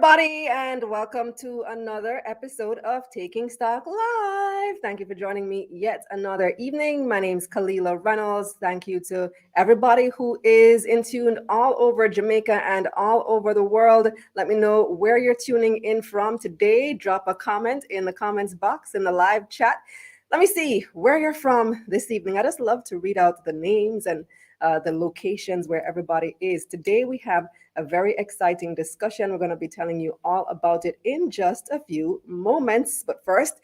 everybody, and welcome to another episode of Taking Stock Live. Thank you for joining me yet another evening. My name's Kalilah Reynolds. Thank you to everybody who is in tune all over Jamaica and all over the world. Let me know where you're tuning in from today. Drop a comment in the comments box in the live chat. Let me see where you're from this evening. I just love to read out the names and the locations where everybody is. Today we have a very exciting discussion. We're going to be telling you all about it in just a few moments. But first,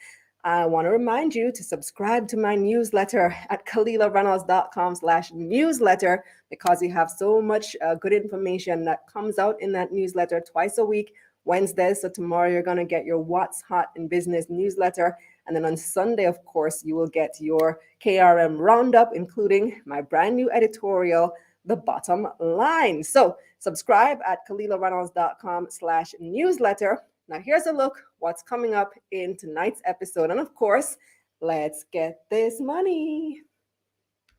I want to remind you to subscribe to my newsletter at KalilahReynolds.com/newsletter, because we have so much good information that comes out in that newsletter twice a week, Wednesdays. So tomorrow you're going to get your What's Hot in Business newsletter. And then on Sunday, of course, you will get your KRM Roundup, including my brand new editorial, The Bottom Line. So subscribe at KalilahReynolds.com/newsletter. Now here's a look what's coming up in tonight's episode. And of course, let's get this money.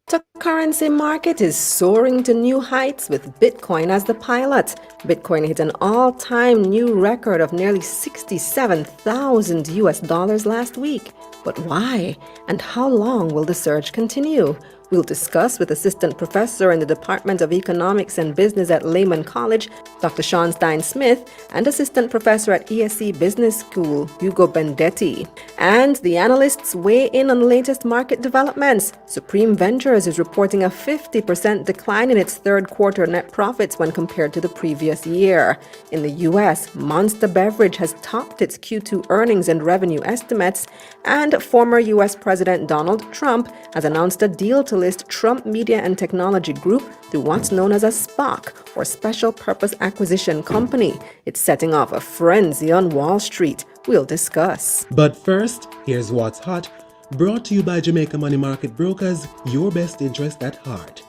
The currency market is soaring to new heights with Bitcoin as the pilot. Bitcoin hit an all-time new record of nearly $67,000 last week. But why? And how long will the surge continue? We'll discuss with Assistant Professor in the Department of Economics and Business at Lehman College, Dr. Stein Smith, and Assistant Professor at ESE Business School, Hugo Benedetti. And the analysts weigh in on the latest market developments. Supreme Ventures is reporting a 50% decline in its third quarter net profits when compared to the previous year. In the US, Monster Beverage has topped its Q2 earnings and revenue estimates, and former US President Donald Trump has announced a deal to list Trump Media and Technology Group through what's known as a SPAC, or Special Purpose Acquisition Company. It's setting off a frenzy on Wall Street. We'll discuss. But first, here's what's hot, brought to you by Jamaica Money Market Brokers, your best interest at heart.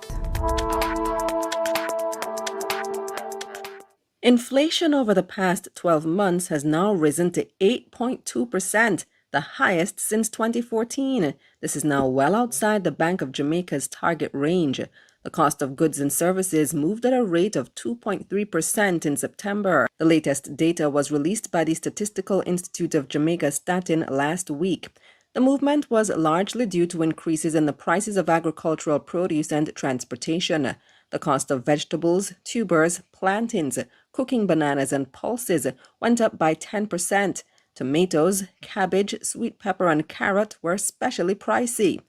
Inflation over the past 12 months has now risen to 8.2%. the highest since 2014. This is now well outside the Bank of Jamaica's target range. The cost of goods and services moved at a rate of 2.3% in September. The latest data was released by the Statistical Institute of Jamaica Statin last week. The movement was largely due to increases in the prices of agricultural produce and transportation. The cost of vegetables, tubers, plantains, cooking bananas, and pulses went up by 10%. Tomatoes, cabbage, sweet pepper, and carrot were especially pricey.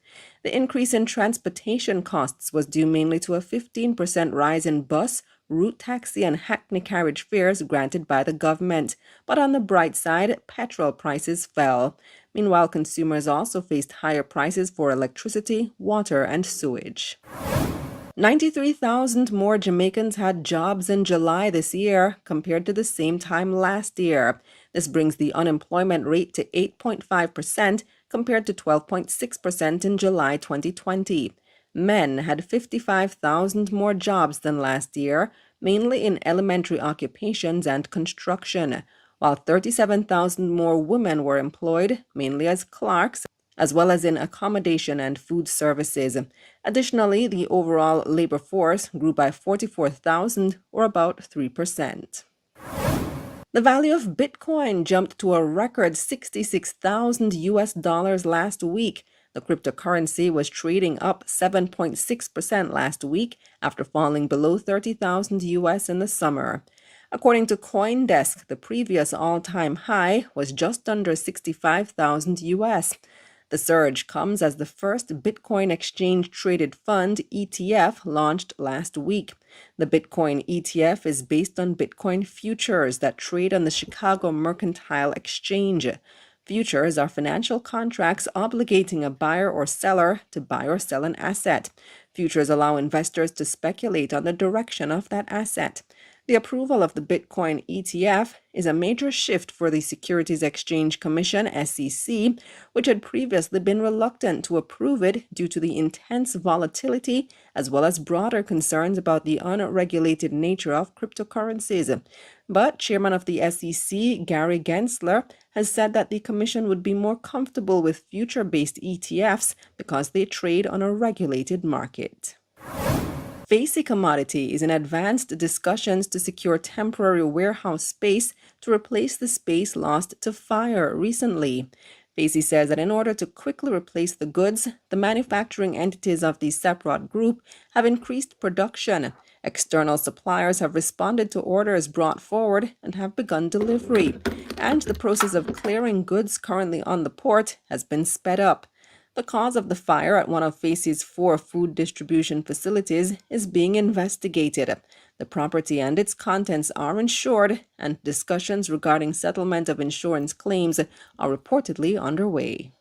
The increase in transportation costs was due mainly to a 15% rise in bus, route taxi, and hackney carriage fares granted by the government. But on the bright side, petrol prices fell. Meanwhile, consumers also faced higher prices for electricity, water, and sewage. 93,000 more Jamaicans had jobs in July this year compared to the same time last year. This brings the unemployment rate to 8.5% compared to 12.6% in July 2020. Men had 55,000 more jobs than last year, mainly in elementary occupations and construction, while 37,000 more women were employed, mainly as clerks, as well as in accommodation and food services. Additionally, the overall labor force grew by 44,000, or about 3%. The value of Bitcoin jumped to a record $66,000 last week. The cryptocurrency was trading up 7.6% last week after falling below $30,000 in the summer. According to CoinDesk, the previous all-time high was just under $65,000. The surge comes as the first Bitcoin exchange-traded fund, ETF, launched last week. The Bitcoin ETF is based on Bitcoin futures that trade on the Chicago Mercantile Exchange. Futures are financial contracts obligating a buyer or seller to buy or sell an asset. Futures allow investors to speculate on the direction of that asset. The approval of the Bitcoin ETF is a major shift for the Securities Exchange Commission, SEC, which had previously been reluctant to approve it due to the intense volatility as well as broader concerns about the unregulated nature of cryptocurrencies. But Chairman of the SEC, Gary Gensler, has said that the Commission would be more comfortable with future-based ETFs because they trade on a regulated market. FACE Commodity is in advanced discussions to secure temporary warehouse space to replace the space lost to fire recently. FACE says that in order to quickly replace the goods, the manufacturing entities of the Seprot Group have increased production. External suppliers have responded to orders brought forward and have begun delivery, and the process of clearing goods currently on the port has been sped up. The cause of the fire at one of FACE's 4 food distribution facilities is being investigated. The property and its contents are insured, and discussions regarding settlement of insurance claims are reportedly underway.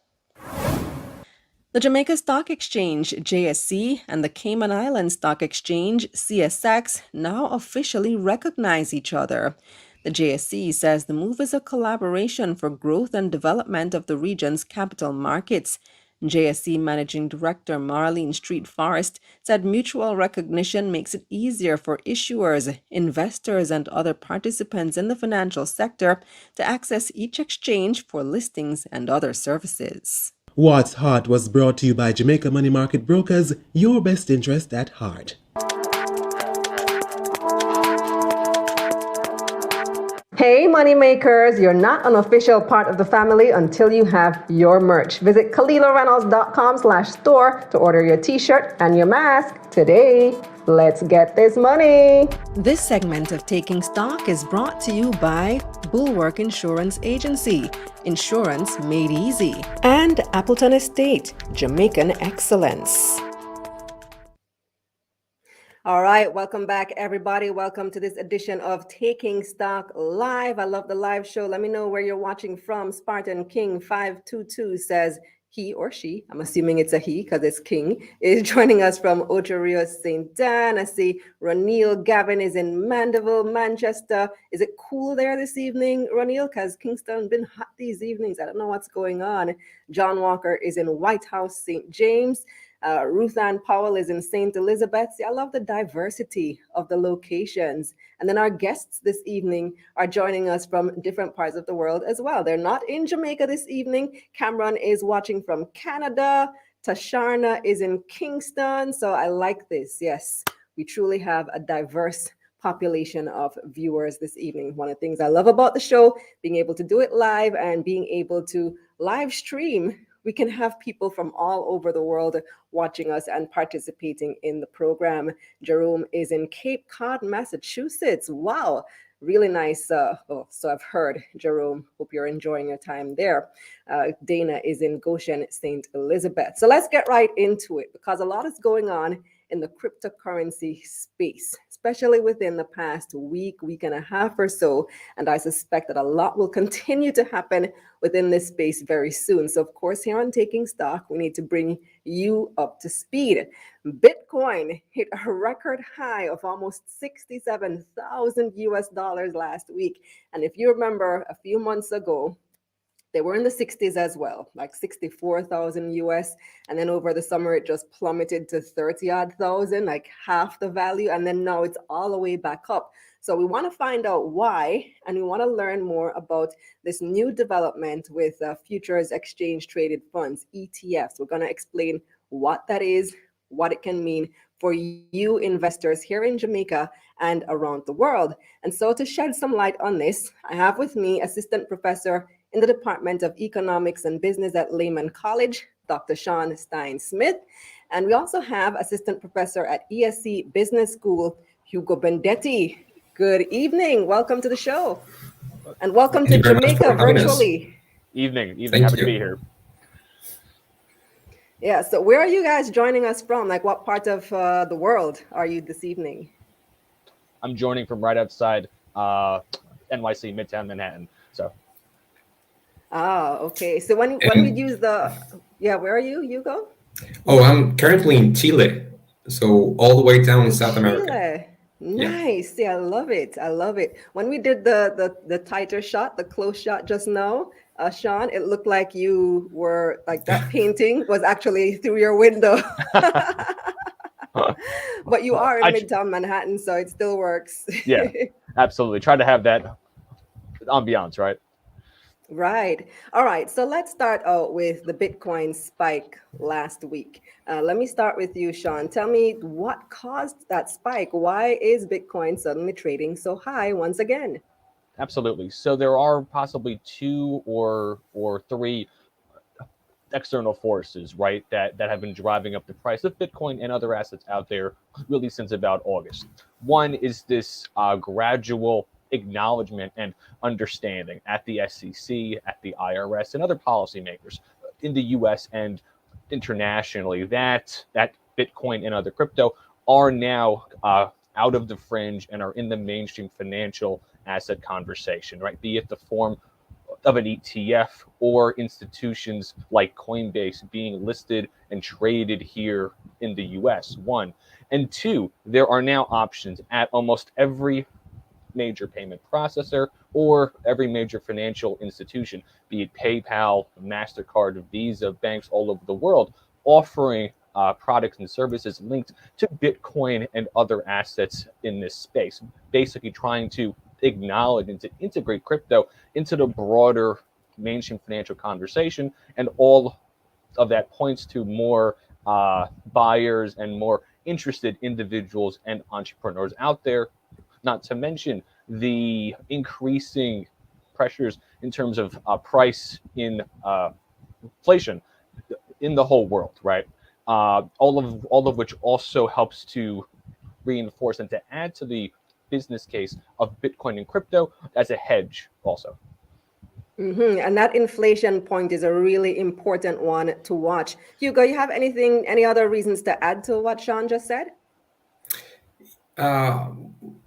The Jamaica Stock Exchange, JSE, and the Cayman Islands Stock Exchange, CSX, now officially recognize each other. The JSE says the move is a collaboration for growth and development of the region's capital markets. JSE Managing Director Marlene Street Forest said mutual recognition makes it easier for issuers, investors, and other participants in the financial sector to access each exchange for listings and other services. What's Hot was brought to you by Jamaica Money Market Brokers, your best interest at heart. Hey moneymakers, you're not an official part of the family until you have your merch. Visit KalilahReynolds.com/store to order your t-shirt and your mask today. Let's get this money. This segment of Taking Stock is brought to you by Bulwark Insurance Agency, insurance made easy, And Appleton Estate, Jamaican excellence. All right, welcome back, everybody. Welcome to this edition of Taking Stock Live. I love the live show. Let me know where you're watching from. Spartan King 522 says he or she, I'm assuming it's a he because it's King, is joining us from Ocho Rios, St. Dan. I see Ronil Gavin is in Mandeville, Manchester. Is it cool there this evening, Ronil? Because Kingston been hot these evenings. I don't know what's going on. John Walker is in White House, St. James. Ruth Ann Powell is in St. Elizabeth. See, I love the diversity of the locations. And then our guests this evening are joining us from different parts of the world as well. They're not in Jamaica this evening. Cameron is watching from Canada. Tasharna is in Kingston. So I like this. Yes, we truly have a diverse population of viewers this evening. One of the things I love about the show, being able to do it live and being able to live stream. We can have people from all over the world watching us and participating in the program. Jerome is in Cape Cod, Massachusetts. Wow, really nice. So I've heard, Jerome. Hope you're enjoying your time there. Dana is in Goshen, St. Elizabeth. So let's get right into it because a lot is going on in the cryptocurrency space, especially within the past week and a half or so. And I suspect that a lot will continue to happen within this space very soon. So of course, here on Taking Stock, we need to bring you up to speed. Bitcoin hit a record high of almost 67,000 US dollars last week. And if you remember a few months ago, they were in the 60s as well, like 64,000 US. And then over the summer, it just plummeted to 30-odd thousand, like half the value. And then now it's all the way back up. So we want to find out why, and we want to learn more about this new development with futures exchange traded funds, ETFs. We're going to explain what that is, what it can mean for you investors here in Jamaica and around the world. And so to shed some light on this, I have with me Assistant Professor in the Department of Economics and Business at Lehman College, Dr. Stein Smith. And we also have Assistant Professor at ESE Business School, Hugo Benedetti. Good evening. Welcome to the show. And welcome to Jamaica virtually. Evening. Happy to be here. Yeah, so where are you guys joining us from? Like what part of the world are you this evening? I'm joining from right outside NYC, Midtown Manhattan. So. Okay. So when we use the, where are you, Hugo? Oh, I'm currently in Chile. So all the way down in South America. Nice. Yeah, I love it. When we did the tighter shot, the close shot just now, Sean, it looked like you were like that painting was actually through your window. But you are in Midtown Manhattan, so it still works. Yeah, absolutely. Try to have that ambiance, right? Right. All right. So let's start out with the Bitcoin spike last week. Let me start with you, Sean. Tell me what caused that spike. Why is Bitcoin suddenly trading so high once again? Absolutely. So there are possibly two or three external forces, right, that have been driving up the price of Bitcoin and other assets out there really since about August. One is this gradual acknowledgement and understanding at the SEC, at the IRS, and other policymakers in the U.S. and internationally that Bitcoin and other crypto are now out of the fringe and are in the mainstream financial asset conversation, right? Be it the form of an ETF or institutions like Coinbase being listed and traded here in the US, one. And two, there are now options at almost every major payment processor or every major financial institution, be it PayPal, MasterCard, Visa, banks all over the world, offering products and services linked to Bitcoin and other assets in this space, basically trying to acknowledge and to integrate crypto into the broader mainstream financial conversation. And all of that points to more buyers and more interested individuals and entrepreneurs out there, not to mention the increasing pressures in terms of price in inflation in the whole world, right? All of which also helps to reinforce and to add to the business case of Bitcoin and crypto as a hedge, also. And that inflation point is a really important one to watch. Hugo, you have any other reasons to add to what Sean just said? Uh,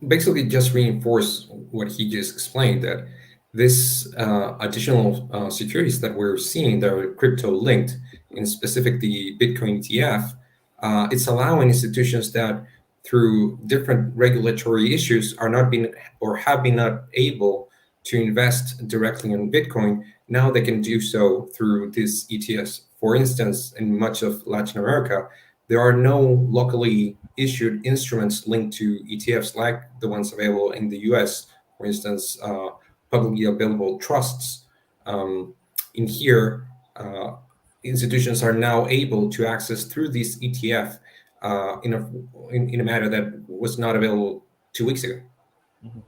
Basically, just reinforce what he just explained, that this additional securities that we're seeing that are crypto linked, in specific the Bitcoin ETF, it's allowing institutions that through different regulatory issues are not being or have been not able to invest directly in Bitcoin. Now they can do so through these ETFs. For instance, in much of Latin America, there are no locally issued instruments linked to ETFs like the ones available in the US, for instance, publicly available trusts. In here, institutions are now able to access through this ETF in a manner that was not available 2 weeks ago. Mm-hmm.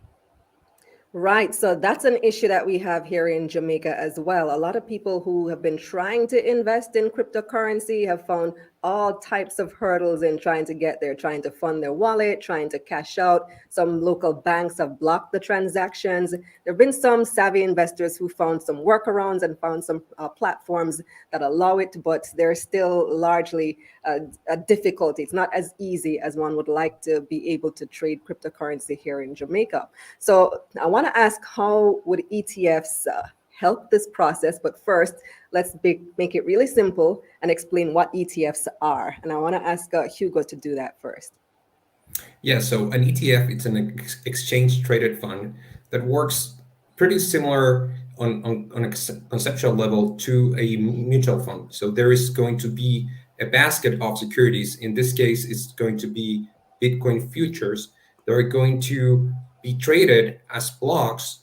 Right. So that's an issue that we have here in Jamaica as well. A lot of people who have been trying to invest in cryptocurrency have found all types of hurdles in trying to get there, trying to fund their wallet, trying to cash out. Some local banks have blocked the transactions. There have been some savvy investors who found some workarounds and found some platforms that allow it, but there's still largely a difficulty. It's not as easy as one would like to be able to trade cryptocurrency here in Jamaica. So I want to ask, how would ETFs help this process? But first, let's make it really simple and explain what ETFs are. And I want to ask Hugo to do that first. Yeah, so an ETF, it's an exchange traded fund that works pretty similar on a conceptual level to a mutual fund. So there is going to be a basket of securities. In this case, it's going to be Bitcoin futures that are going to be traded as blocks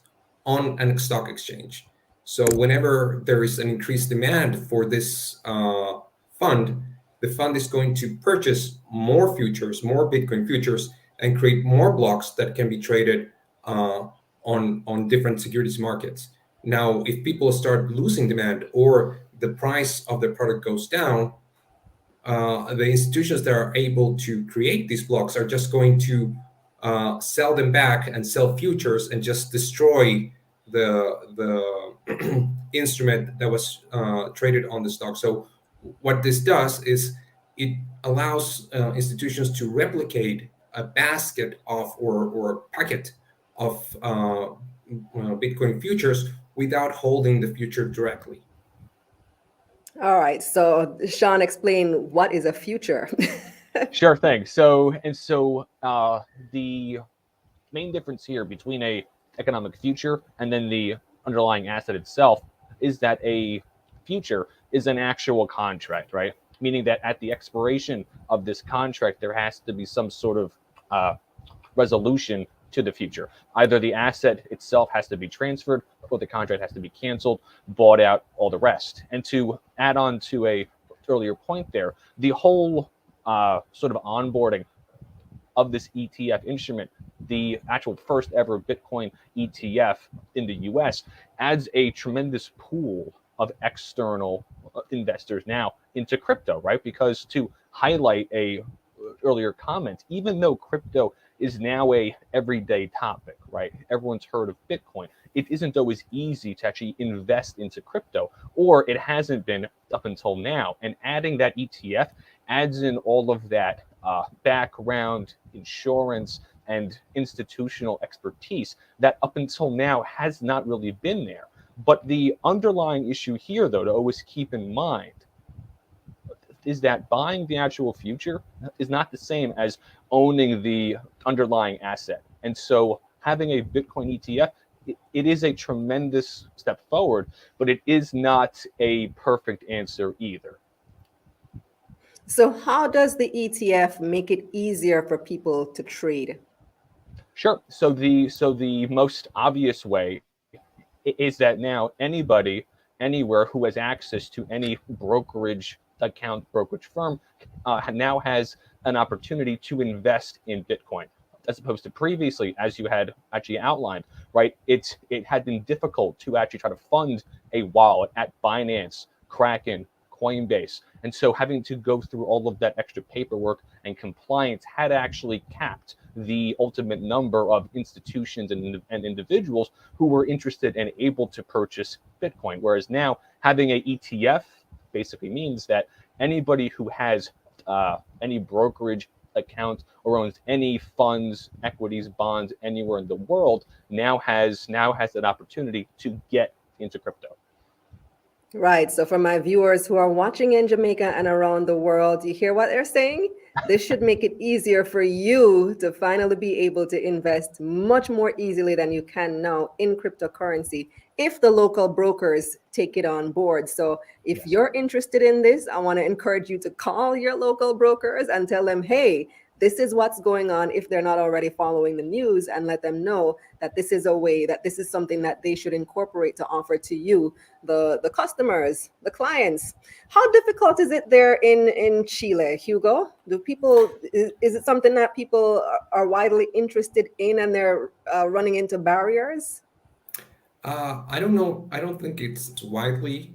on a stock exchange. So whenever there is an increased demand for this fund, the fund is going to purchase more futures, more Bitcoin futures, and create more blocks that can be traded on different securities markets. Now, if people start losing demand or the price of the product goes down, the institutions that are able to create these blocks are just going to sell them back and sell futures and just destroy the instrument that was traded on the stock. So what this does is it allows institutions to replicate a basket of or a packet of Bitcoin futures without holding the future directly. All right. So Sean, explain what is a future. Sure thing. So the main difference here between a economic future and then the underlying asset itself is that a future is an actual contract, right? Meaning that at the expiration of this contract, there has to be some sort of resolution to the future. Either the asset itself has to be transferred or the contract has to be canceled, bought out, all the rest. And to add on to a earlier point there, the whole sort of onboarding of this ETF instrument, the actual first ever Bitcoin ETF in the US, adds a tremendous pool of external investors now into crypto, right? Because to highlight a earlier comment, even though crypto is now a everyday topic, right? Everyone's heard of Bitcoin. It isn't always easy to actually invest into crypto, or it hasn't been up until now. And adding that ETF adds in all of that background, insurance, and institutional expertise that up until now has not really been there. But the underlying issue here, though, to always keep in mind is that buying the actual future is not the same as owning the underlying asset. And so having a Bitcoin ETF, it is a tremendous step forward, but it is not a perfect answer either. So how does the ETF make it easier for people to trade? Sure. So the most obvious way is that now anybody anywhere who has access to any brokerage account, brokerage firm, now has an opportunity to invest in Bitcoin, as opposed to previously, as you had actually outlined, right? It had been difficult to actually try to fund a wallet at Binance, Kraken, Coinbase. And so having to go through all of that extra paperwork and compliance had actually capped the ultimate number of institutions and individuals who were interested and able to purchase Bitcoin. Whereas now having a ETF basically means that anybody who has any brokerage account or owns any funds, equities, bonds anywhere in the world now has an opportunity to get into crypto. Right. So for my viewers who are watching in Jamaica and around the world, you hear what they're saying? This should make it easier for you to finally be able to invest much more easily than you can now in cryptocurrency if the local brokers take it on board. So if you're interested in this, I want to encourage you to call your local brokers and tell them, hey, this is what's going on if they're not already following the news, and let them know that this is a way, that this is something that they should incorporate to offer to you, the customers, the clients. How difficult is it there in Chile, Hugo? Is it something that people are widely interested in and they're running into barriers? I don't know. I don't think it's widely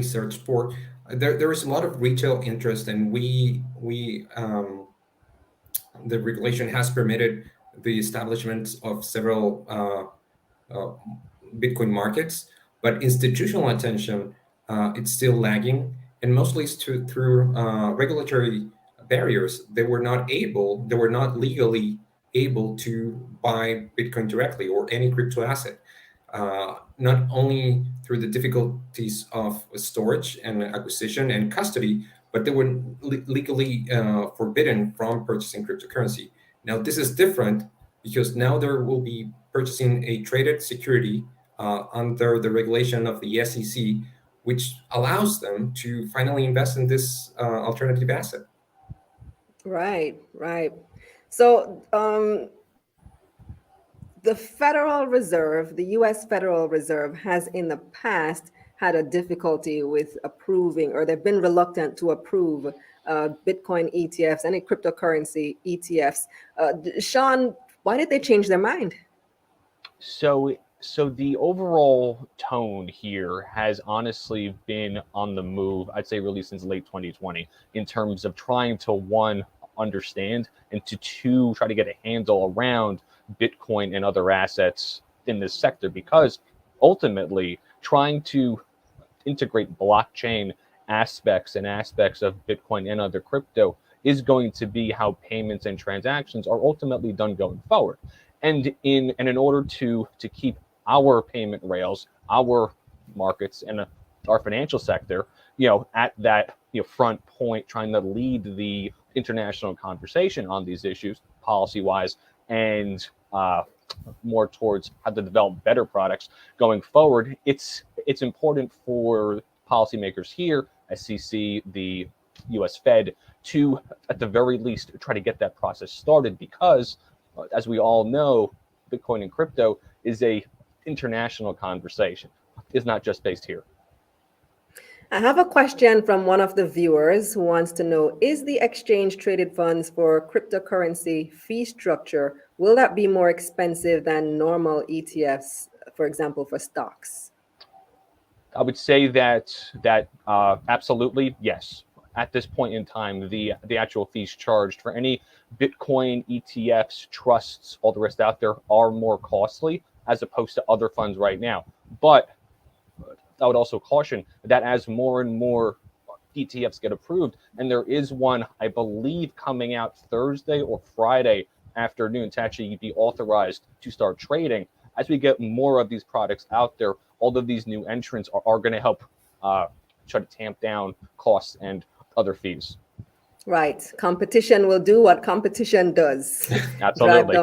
searched for. There is a lot of retail interest, and the regulation has permitted the establishment of several Bitcoin markets, but institutional attention it's still lagging, and mostly it's through regulatory barriers. They were not legally able to buy Bitcoin directly or any crypto asset. Not only through the difficulties of storage and acquisition and custody, but they were legally forbidden from purchasing cryptocurrency. Now, this is different because now there will be purchasing a traded security under the regulation of the SEC, which allows them to finally invest in this alternative asset. Right, right. So the Federal Reserve, the US Federal Reserve, has in the past had a difficulty with approving, or they've been reluctant to approve Bitcoin ETFs, any cryptocurrency ETFs. Sean, why did they change their mind? So the overall tone here has honestly been on the move, I'd say really since late 2020, in terms of trying to, one, understand, and to two, try to get a handle around Bitcoin and other assets in this sector, because ultimately trying to integrate blockchain aspects of Bitcoin and other crypto is going to be how payments and transactions are ultimately done going forward. And in order to keep our payment rails, our markets, and our financial sector, at that front point, trying to lead the international conversation on these issues, policy-wise, and more towards how to develop better products going forward, it's important for policymakers here, SEC, the U.S. Fed, to, at the very least, try to get that process started, because As we all know, Bitcoin and crypto is a international conversation. It's not just based here. I have a question from one of the viewers who wants to know, is the exchange traded funds for cryptocurrency fee structure, will that be more expensive than normal ETFs, for example, for stocks? I would say that absolutely yes. At this point in time, the actual fees charged for any Bitcoin ETFs, trusts, all the rest out there are more costly as opposed to other funds right now. But I would also caution that as more and more ETFs get approved, and there is one, I believe, coming out Thursday or Friday afternoon to actually be authorized to start trading. As we get more of these products out there, all of these new entrants are going to help try to tamp down costs and other fees. Right. Competition will do what competition does. Absolutely.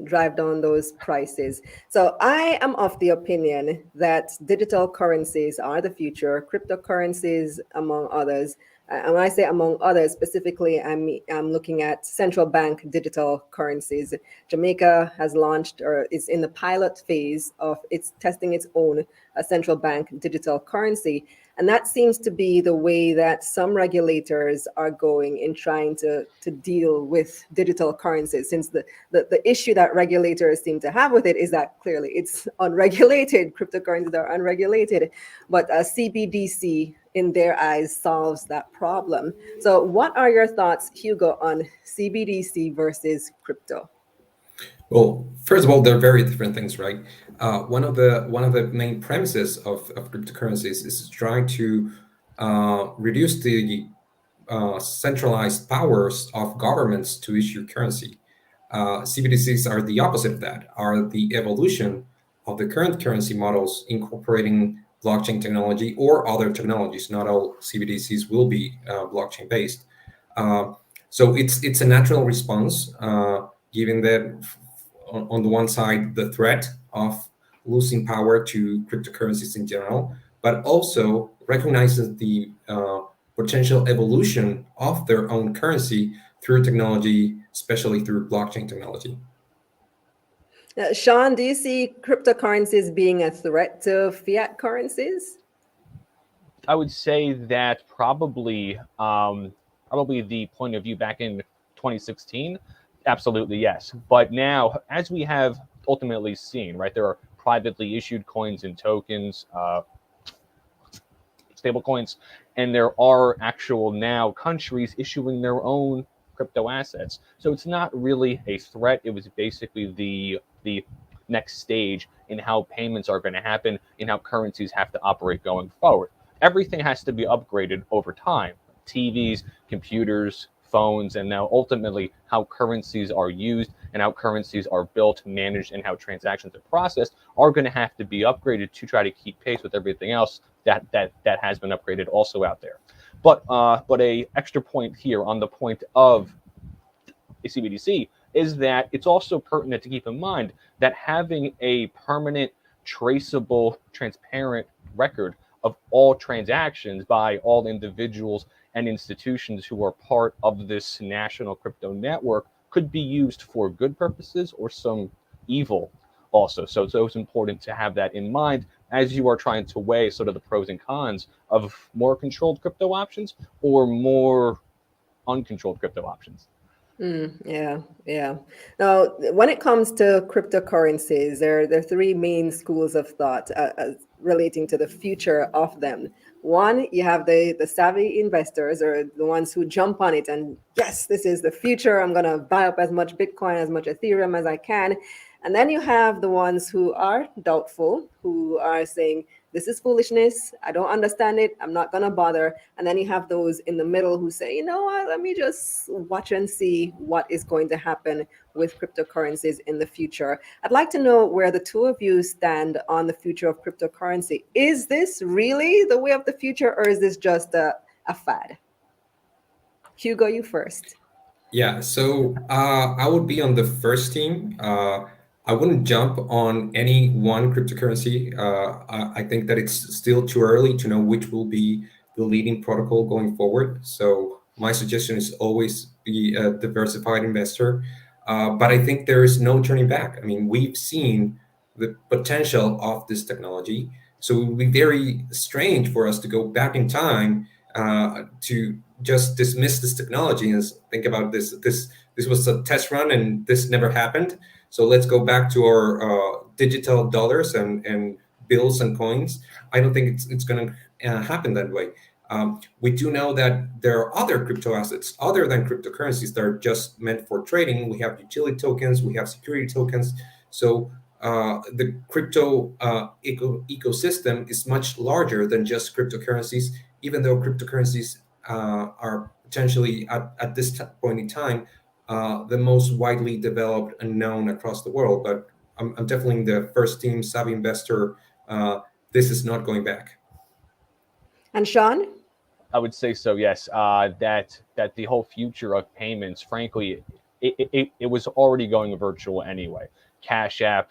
drive down those prices. So I am of the opinion that digital currencies are the future, cryptocurrencies among others. And when I say among others, specifically, I'm looking at central bank digital currencies. Jamaica has launched or is in the pilot phase of its testing its own central bank digital currency. And that seems to be the way that some regulators are going in trying to deal with digital currencies, since the issue that regulators seem to have with it is that clearly it's unregulated. Cryptocurrencies are unregulated, but a CBDC in their eyes solves that problem. So what are your thoughts, Hugo, on CBDC versus crypto? Well, first of all, they're very different things, right? One of the main premises of cryptocurrencies is trying to reduce the centralized powers of governments to issue currency. CBDCs are the opposite of that, are the evolution of the current currency models incorporating blockchain technology or other technologies. Not all CBDCs will be blockchain based. So it's a natural response, given that on the one side, the threat of losing power to cryptocurrencies in general, but also recognizes the potential evolution of their own currency through technology, especially through blockchain technology. Sean, do you see cryptocurrencies being a threat to fiat currencies? I would say that probably the point of view back in 2016, absolutely yes. But now, as we have ultimately seen, right, there are privately issued coins and tokens, stable coins, and there are actual now countries issuing their own crypto assets. So it's not really a threat. It was basically the next stage in how payments are going to happen, in how currencies have to operate going forward. Everything has to be upgraded over time. TVs, computers, phones, and now ultimately how currencies are used and how currencies are built, managed, and how transactions are processed are going to have to be upgraded to try to keep pace with everything else that has been upgraded also out there. But a extra point here on the point of a CBDC is that it's also pertinent to keep in mind that having a permanent, traceable, transparent record of all transactions by all individuals and institutions who are part of this national crypto network could be used for good purposes or some evil also. So it's important to have that in mind as you are trying to weigh sort of the pros and cons of more controlled crypto options or more uncontrolled crypto options. Yeah. Now, when it comes to cryptocurrencies, there are three main schools of thought relating to the future of them. One, you have the savvy investors, or the ones who jump on it and, yes, this is the future. I'm going to buy up as much Bitcoin, as much Ethereum as I can. And then you have the ones who are doubtful, who are saying, this is foolishness. I don't understand it. I'm not going to bother. And then you have those in the middle who say, you know what, let me just watch and see what is going to happen with cryptocurrencies in the future. I'd like to know where the two of you stand on the future of cryptocurrency. Is this really the way of the future, or is this just a fad? Hugo, you first. Yeah, so I would be on the first team. I wouldn't jump on any one cryptocurrency. I think that it's still too early to know which will be the leading protocol going forward. So my suggestion is always be a diversified investor. But I think there is no turning back. I mean, we've seen the potential of this technology. So it would be very strange for us to go back in time to just dismiss this technology and think about this. This was a test run, and this never happened. So let's go back to our digital dollars and bills and coins. I don't think it's going to happen that way. We do know that there are other crypto assets other than cryptocurrencies that are just meant for trading. We have utility tokens, we have security tokens. So the crypto ecosystem is much larger than just cryptocurrencies, even though cryptocurrencies are potentially at this point in time the most widely developed and known across the world. But I'm definitely the first team savvy investor. This is not going back. And Sean? I would say so, yes. That the whole future of payments, frankly, it was already going virtual anyway. Cash App,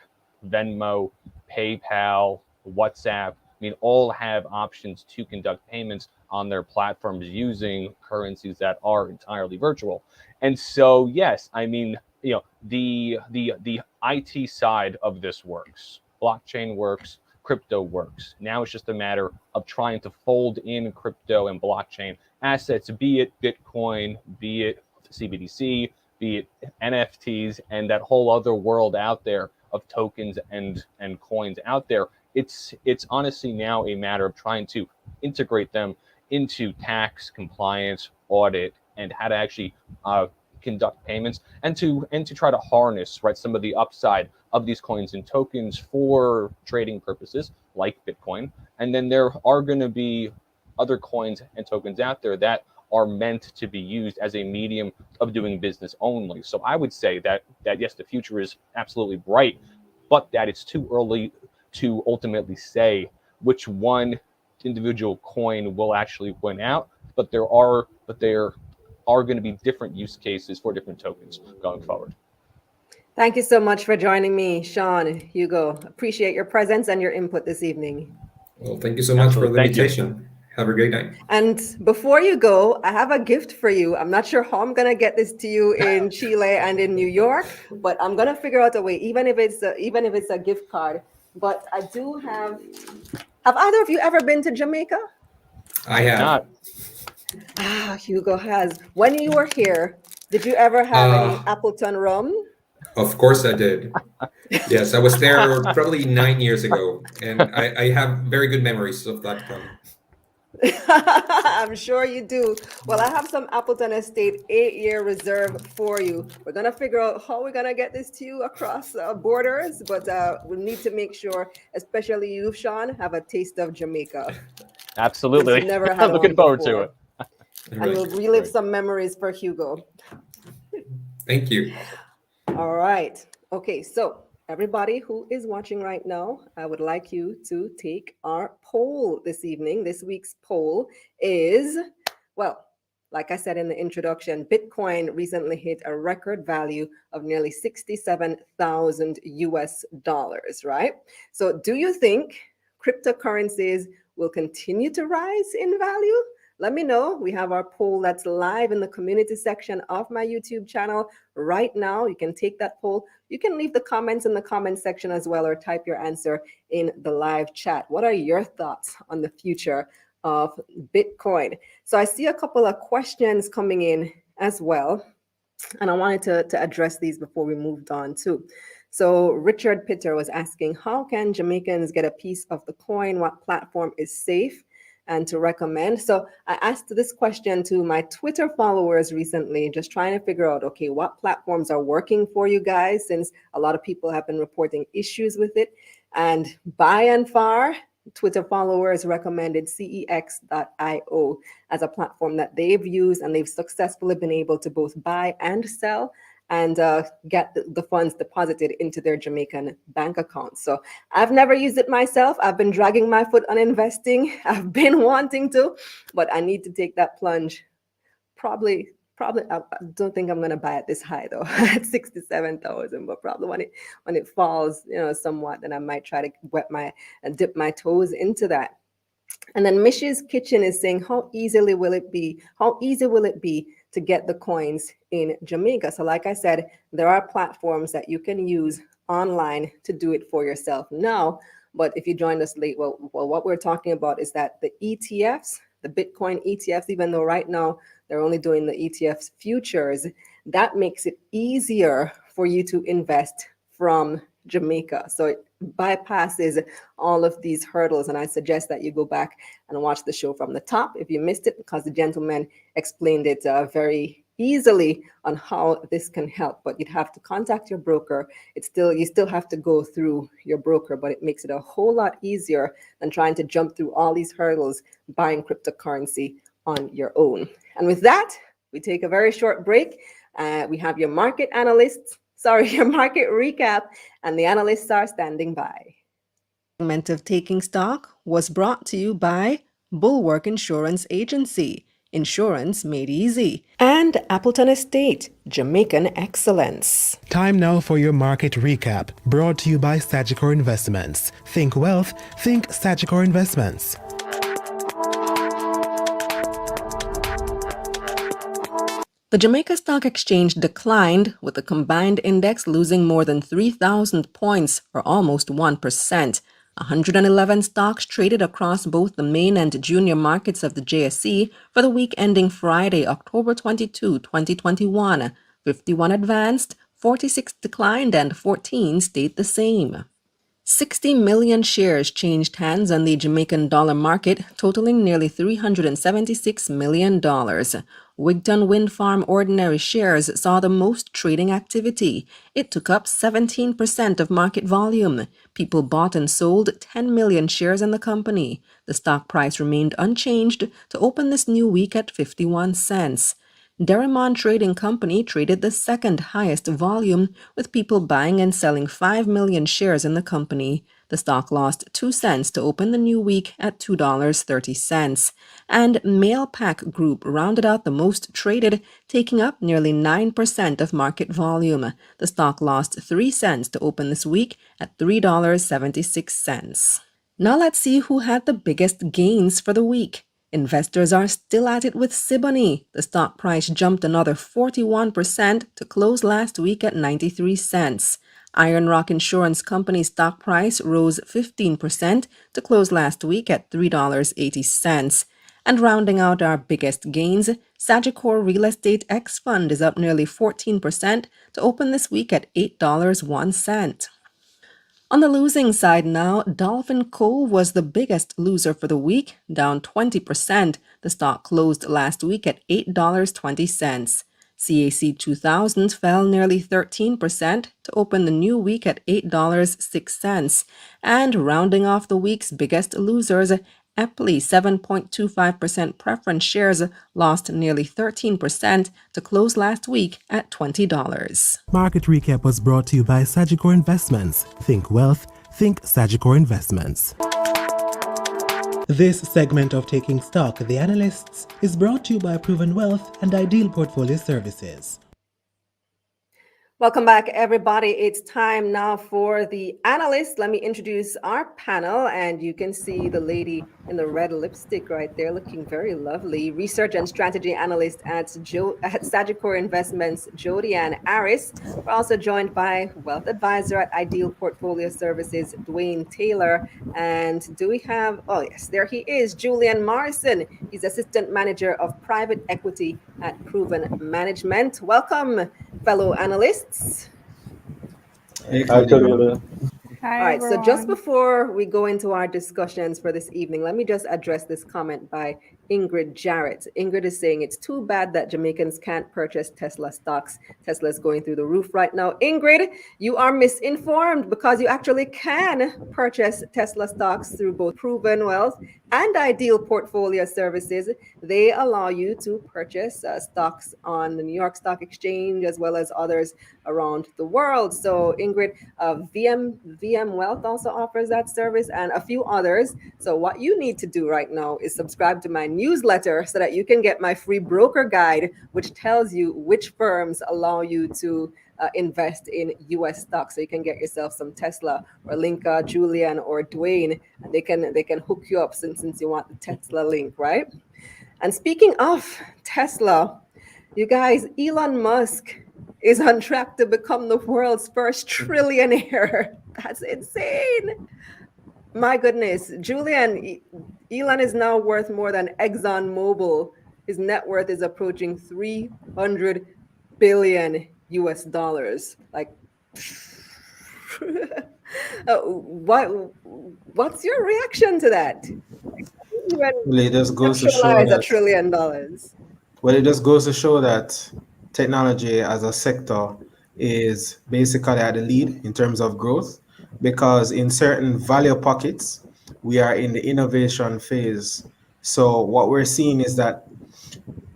Venmo, PayPal, WhatsApp, I mean, all have options to conduct payments on their platforms using currencies that are entirely virtual. And so, yes, I mean, the IT side of this works. Blockchain works. Crypto works. Now it's just a matter of trying to fold in crypto and blockchain assets, be it Bitcoin, be it CBDC, be it NFTs, and that whole other world out there of tokens and coins out there. It's honestly now a matter of trying to integrate them into tax, compliance, audit, and how to actually conduct payments, and to try to harness some of the upside of these coins and tokens for trading purposes like Bitcoin. And then there are going to be other coins and tokens out there that are meant to be used as a medium of doing business only. So I would say that yes, the future is absolutely bright, but that it's too early to ultimately say which one individual coin will actually win out. But there are going to be different use cases for different tokens going forward. Thank you so much for joining me, Sean, Hugo. Appreciate your presence and your input this evening. Well, thank you so much for the invitation. Have a great night. And before you go, I have a gift for you. I'm not sure how I'm going to get this to you in Chile and in New York, but I'm going to figure out a way, even if it's a gift card. But I do have either of you ever been to Jamaica? I have. Not. Hugo has. When you were here, did you ever have any Appleton rum? Of course I did. Yes, I was there probably 9 years ago, and I have very good memories of that rum. I'm sure you do. Well, I have some Appleton Estate 8-year reserve for you. We're going to figure out how we're going to get this to you across borders, but we need to make sure, especially you, Sean, have a taste of Jamaica. Absolutely. Never had I'm looking forward to it. And we'll relive some memories for Hugo. Thank you. All right. Okay, so everybody who is watching right now, I would like you to take our poll this evening. This week's poll is, well, like I said in the introduction, Bitcoin recently hit a record value of nearly $67,000 US, right? So do you think cryptocurrencies will continue to rise in value? Let me know. We have our poll that's live in the community section of my YouTube channel right now. You can take that poll. You can leave the comments in the comment section as well, or type your answer in the live chat. What are your thoughts on the future of Bitcoin? So I see a couple of questions coming in as well, and I wanted to address these before we moved on too. So Richard Pitter was asking, how can Jamaicans get a piece of the coin? What platform is safe and to recommend? So I asked this question to my Twitter followers recently, just trying to figure out, okay, what platforms are working for you guys, since a lot of people have been reporting issues with it. And by and far, Twitter followers recommended CEX.io as a platform that they've used, and they've successfully been able to both buy and sell and get the funds deposited into their Jamaican bank accounts. So I've never used it myself. I've been dragging my foot on investing. I've been wanting to, but I need to take that plunge. Probably, I don't think I'm going to buy it this high though, at 67,000, but probably when it falls, somewhat, then I might try to dip my toes into that. And then Mish's Kitchen is saying, how easy will it be to get the coins in Jamaica. So like I said, there are platforms that you can use online to do it for yourself now. But if you joined us late, well, what we're talking about is that the ETFs, the Bitcoin ETFs, even though right now they're only doing the ETFs futures, that makes it easier for you to invest from Jamaica. So it bypasses all of these hurdles. And I suggest that you go back and watch the show from the top if you missed it, because the gentleman explained it very easily on how this can help. But you'd have to contact your broker. You still have to go through your broker, but it makes it a whole lot easier than trying to jump through all these hurdles buying cryptocurrency on your own. And with that, we take a very short break. We have your market recap, and the analysts are standing by. Segment of Taking Stock was brought to you by Bulwark Insurance Agency, insurance made easy, and Appleton Estate, Jamaican excellence. Time now for your market recap, brought to you by Sagicor Investments. Think wealth, think Sagicor Investments. The Jamaica Stock Exchange declined, with the combined index losing more than 3,000 points, or almost 1%. 111 stocks traded across both the main and junior markets of the JSE for the week ending Friday, October 22, 2021. 51 advanced, 46 declined, and 14 stayed the same. 60 million shares changed hands on the Jamaican dollar market, totaling nearly $376 million. Wigton Wind Farm ordinary shares saw the most trading activity. It took up 17% of market volume. People bought and sold 10 million shares in the company. The stock price remained unchanged to open this new week at 51 cents. Derrimon Trading Company traded the second highest volume, with people buying and selling 5 million shares in the company. The stock lost 2 cents to open the new week at $2.30. And Mailpack Group rounded out the most traded, taking up nearly 9% of market volume. The stock lost 3 cents to open this week at $3.76. Now let's see who had the biggest gains for the week. Investors are still at it with Siboney. The stock price jumped another 41% to close last week at 93 cents. Iron Rock Insurance Company stock price rose 15% to close last week at $3.80. And rounding out our biggest gains, Sagicor Real Estate X Fund is up nearly 14% to open this week at $8.01. On the losing side now, Dolphin Coal was the biggest loser for the week, down 20%. The stock closed last week at $8.20. CAC 2000 fell nearly 13% to open the new week at $8.06. And rounding off the week's biggest losers, Epley 7.25% preference shares lost nearly 13% to close last week at $20. Market recap was brought to you by Sagicor Investments. Think wealth, think Sagicor Investments. This segment of Taking Stock, The Analysts, is brought to you by Proven Wealth and Ideal Portfolio Services. Welcome back, everybody. It's time now for the analysts. Let me introduce our panel, and you can see the lady in the red lipstick right there looking very lovely. Research and strategy analyst at Sagicor Investments, Jodianne Aris. We're also joined by wealth advisor at Ideal Portfolio Services, Dwayne Taylor. And do we have, oh yes, there he is, Julian Morrison. He's assistant manager of private equity at Proven Management. Welcome, fellow analysts. Hi, Kalilah. All right, so just before we go into our discussions for this evening, let me just address this comment by Ingrid Jarrett. Ingrid is saying it's too bad that Jamaicans can't purchase Tesla stocks. Tesla's going through the roof right now. Ingrid, you are misinformed, because you actually can purchase Tesla stocks through both Proven Wealth and Ideal Portfolio Services. They allow you to purchase stocks on the New York Stock Exchange as well as others around the world. So Ingrid, VM Wealth also offers that service, and a few others. So what you need to do right now is subscribe to my newsletter so that you can get my free broker guide, which tells you which firms allow you to invest in US stocks. So you can get yourself some Tesla or Linka, Julian, or Dwayne, and they can hook you up since you want the Tesla link, right? And speaking of Tesla, You guys, Elon Musk is on track to become the world's first trillionaire. That's insane. My goodness, Julian, Elon is now worth more than ExxonMobil. His net worth is approaching 300 billion US dollars. Like, what's your reaction to that? Even Well, it just goes to show conceptualize that. $1 trillion. Well, it just goes to show that technology as a sector is basically at the lead in terms of growth, because in certain value pockets, we are in the innovation phase. So what we're seeing is that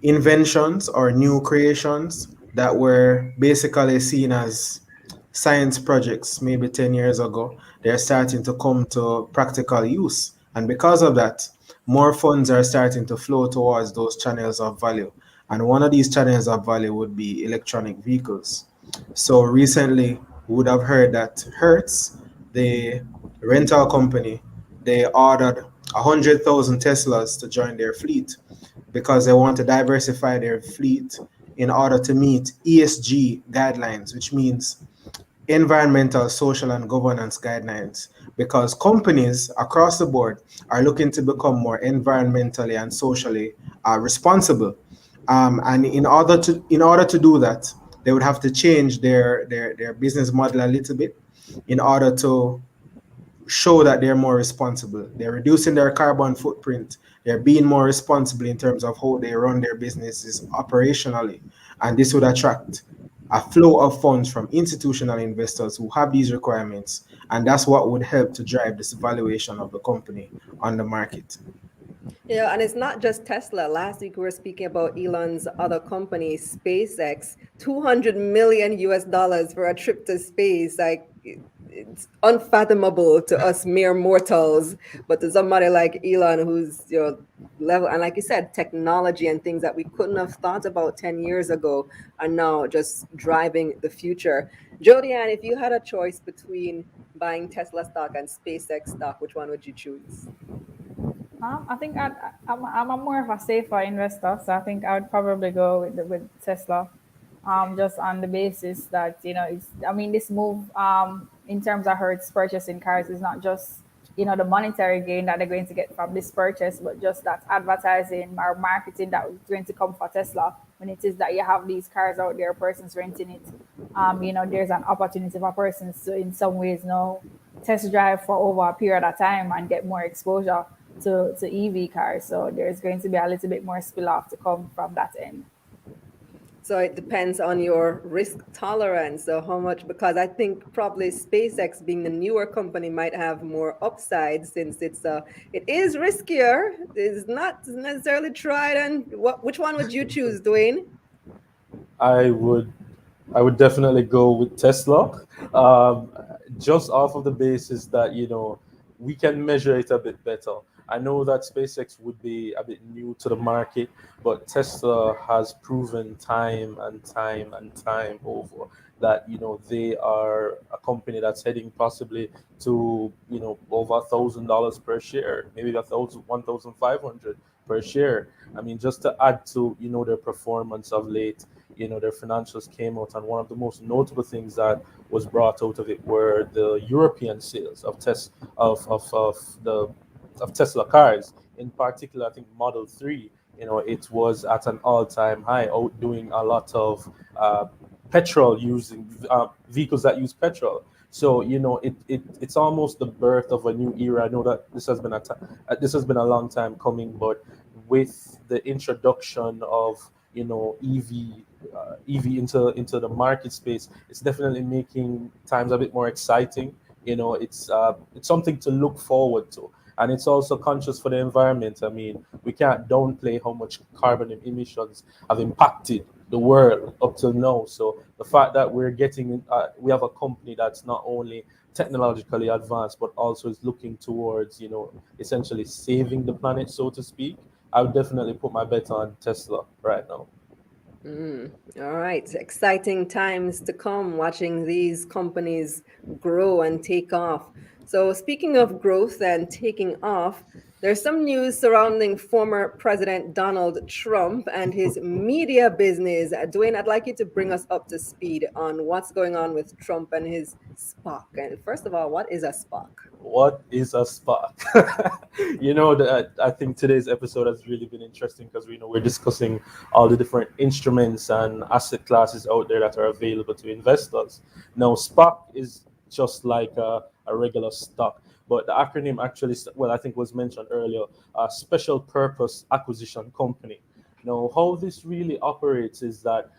inventions or new creations that were basically seen as science projects maybe 10 years ago, they're starting to come to practical use. And because of that, more funds are starting to flow towards those channels of value. And one of these channels of value would be electronic vehicles. So recently, we would have heard that Hertz, the rental company, they ordered 100,000 Teslas to join their fleet because they want to diversify their fleet in order to meet ESG guidelines, which means environmental, social, and governance guidelines, because companies across the board are looking to become more environmentally and socially responsible. And in order to do that, they would have to change their business model a little bit in order to show that they're more responsible. They're reducing their carbon footprint. They're being more responsible in terms of how they run their businesses operationally. And this would attract a flow of funds from institutional investors who have these requirements. And that's what would help to drive this valuation of the company on the market. Yeah, and it's not just Tesla. Last week we were speaking about Elon's other company, SpaceX, 200 million US dollars for a trip to space. Like, it's unfathomable to us mere mortals, but to somebody like Elon, who's level, and like you said, technology and things that we couldn't have thought about 10 years ago are now just driving the future. Jodianne, if you had a choice between buying Tesla stock and SpaceX stock, which one would you choose? I think I'm a more of a safer investor, so I think I would probably go with Tesla, just on the basis that this move in terms of Hertz purchasing cars is not just the monetary gain that they're going to get from this purchase, but just that advertising or marketing that is going to come for Tesla when it is that you have these cars out there, persons renting it. There's an opportunity for persons to, in some ways, test drive for over a period of time and get more exposure to EV cars. So there's going to be a little bit more spill off to come from that end. So it depends on your risk tolerance. So how much, because I think probably SpaceX being the newer company might have more upside, since it is riskier. It's not necessarily tried. And which one would you choose, Dwayne? I would definitely go with Tesla, just off of the basis that we can measure it a bit better. I know that SpaceX would be a bit new to the market, but Tesla has proven time and time and time over that they are a company that's heading possibly to over $1,000 per share, maybe 1,500 per share. I mean, just to add to their performance of late, their financials came out, and one of the most notable things that was brought out of it were the European sales of Tesla cars. In particular, I think Model 3, it was at an all-time high, outdoing a lot of petrol using vehicles that use petrol. So it's almost the birth of a new era. I know that this has been a long time coming, but with the introduction of EV into the market space, it's definitely making times a bit more exciting. It's something to look forward to. And it's also conscious for the environment. I mean, we can't downplay how much carbon emissions have impacted the world up till now. So the fact that we have a company that's not only technologically advanced, but also is looking towards, essentially saving the planet, so to speak, I would definitely put my bet on Tesla right now. All right. Exciting times to come, watching these companies grow and take off. So, speaking of growth and taking off, there's some news surrounding former President Donald Trump and his media business. Dwayne, I'd like you to bring us up to speed on what's going on with Trump and his SPAC. And first of all, what is a SPAC? What is a SPAC? I think today's episode has really been interesting because we're discussing all the different instruments and asset classes out there that are available to investors. Now, SPAC is just like a regular stock, but the acronym actually, well, I think was mentioned earlier, Special Purpose Acquisition Company. Now, how this really operates is that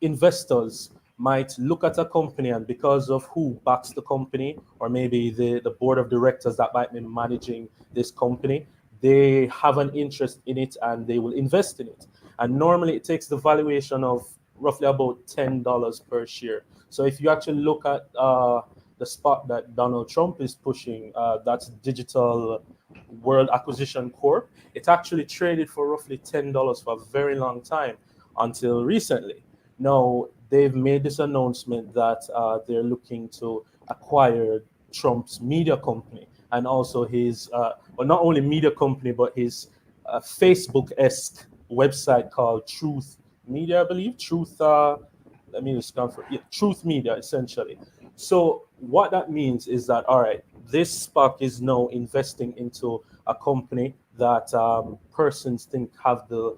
investors might look at a company, and because of who backs the company, or maybe the board of directors that might be managing this company, they have an interest in it and they will invest in it. And normally it takes the valuation of roughly about $10 per share. So if you actually look at the spot that Donald Trump is pushing, that's Digital World Acquisition Corp, it actually traded for roughly $10 for a very long time until recently. Now, they've made this announcement that they're looking to acquire Trump's media company and also his, well, not only media company, but his Facebook-esque website called Truth Media, I believe. Let me just confirm. Yeah, Truth Media, essentially. So what that means is that, all right, this SPAC is now investing into a company that persons think have the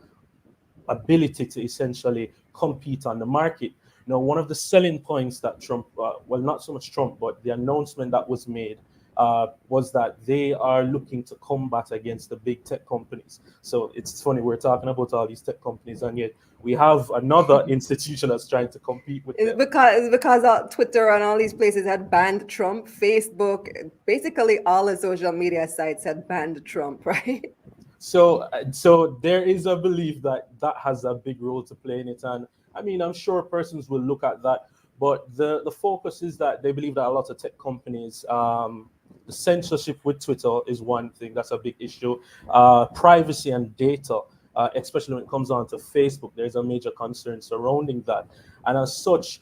ability to essentially compete on the market. Now, one of the selling points that Trump, well, not so much Trump, but the announcement that was made was that they are looking to combat against the big tech companies. So it's funny, we're talking about all these tech companies, and yet we have another institution that's trying to compete with them. Because Twitter and all these places had banned Trump, Facebook, basically all the social media sites had banned Trump, right? So there is a belief that that has a big role to play in it, and I mean, I'm sure persons will look at that, but the focus is that they believe that a lot of tech companies, the censorship with Twitter is one thing that's a big issue. Privacy and data, especially when it comes on to Facebook, there's a major concern surrounding that, and as such,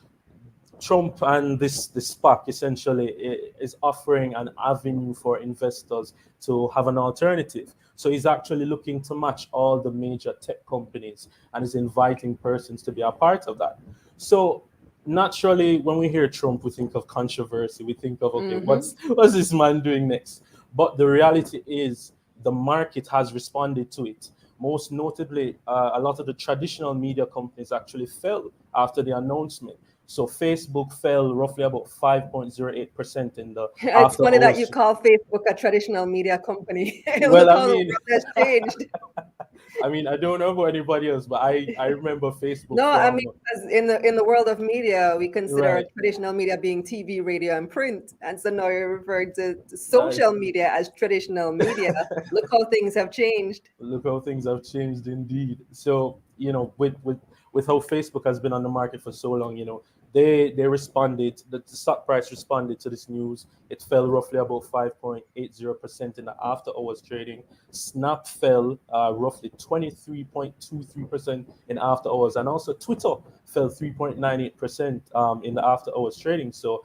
Trump and this SPAC essentially is offering an avenue for investors to have an alternative. So he's actually looking to match all the major tech companies and is inviting persons to be a part of that. So naturally, when we hear Trump, we think of controversy. We think of, okay, what's this man doing next? But the reality is the market has responded to it. Most notably, a lot of the traditional media companies actually fell after the announcement. So Facebook fell roughly about 5.08% in the. It's funny that you call Facebook a traditional media company. Well, Look how the world has changed. I mean, I don't know about anybody else, but I remember Facebook. No, I mean, in the world of media, we consider traditional media being TV, radio, and print, and so now you're referring to social media as traditional media. Look how things have changed. Look how things have changed, indeed. So with how Facebook has been on the market for so long, they responded. The stock price responded to this news. It fell roughly about 5.80% in the after hours trading. Snap fell roughly 23.23% in after hours, and also Twitter fell 3.98% in the after hours trading. So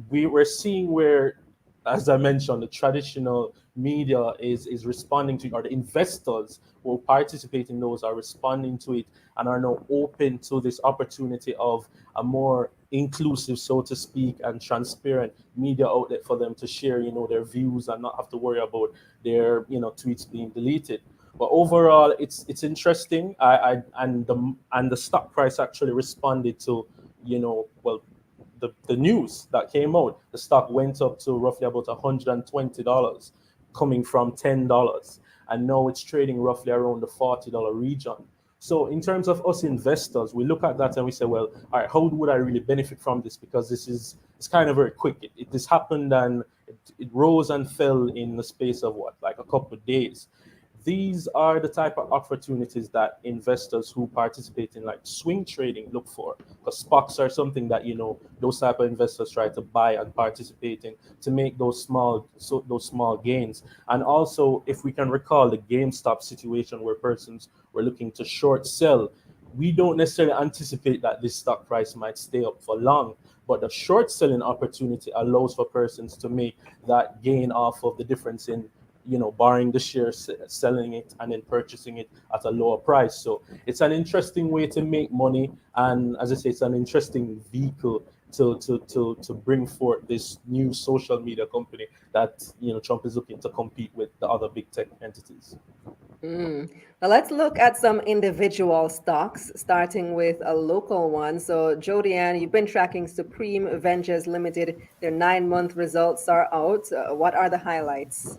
we were seeing where, as I mentioned, the traditional media is responding to it, or the investors who participate in those are responding to it and are now open to this opportunity of a more inclusive, so to speak, and transparent media outlet for them to share, their views and not have to worry about their, tweets being deleted. But overall, it's interesting. And the stock price actually responded to, the news that came out. The stock went up to roughly about $120, coming from $10, and now it's trading roughly around the $40 region. So in terms of us investors, we look at that and we say, well, all right, how would I really benefit from this? Because it's kind of very quick. This happened and it rose and fell in the space of like a couple of days. These are the type of opportunities that investors who participate in like swing trading look for, because SPACs are something that those type of investors try to buy and participate in to make those small gains. And also, if we can recall the GameStop situation where persons were looking to short sell, we don't necessarily anticipate that this stock price might stay up for long. But the short selling opportunity allows for persons to make that gain off of the difference in, borrowing the share, selling it, and then purchasing it at a lower price. So it's an interesting way to make money, and as I say, it's an interesting vehicle to bring forth this new social media company that Trump is looking to compete with the other big tech entities. Now let's look at some individual stocks, starting with a local one. So, Jodianne, you've been tracking Supreme Ventures Limited. Their 9-month results are out. What are the highlights?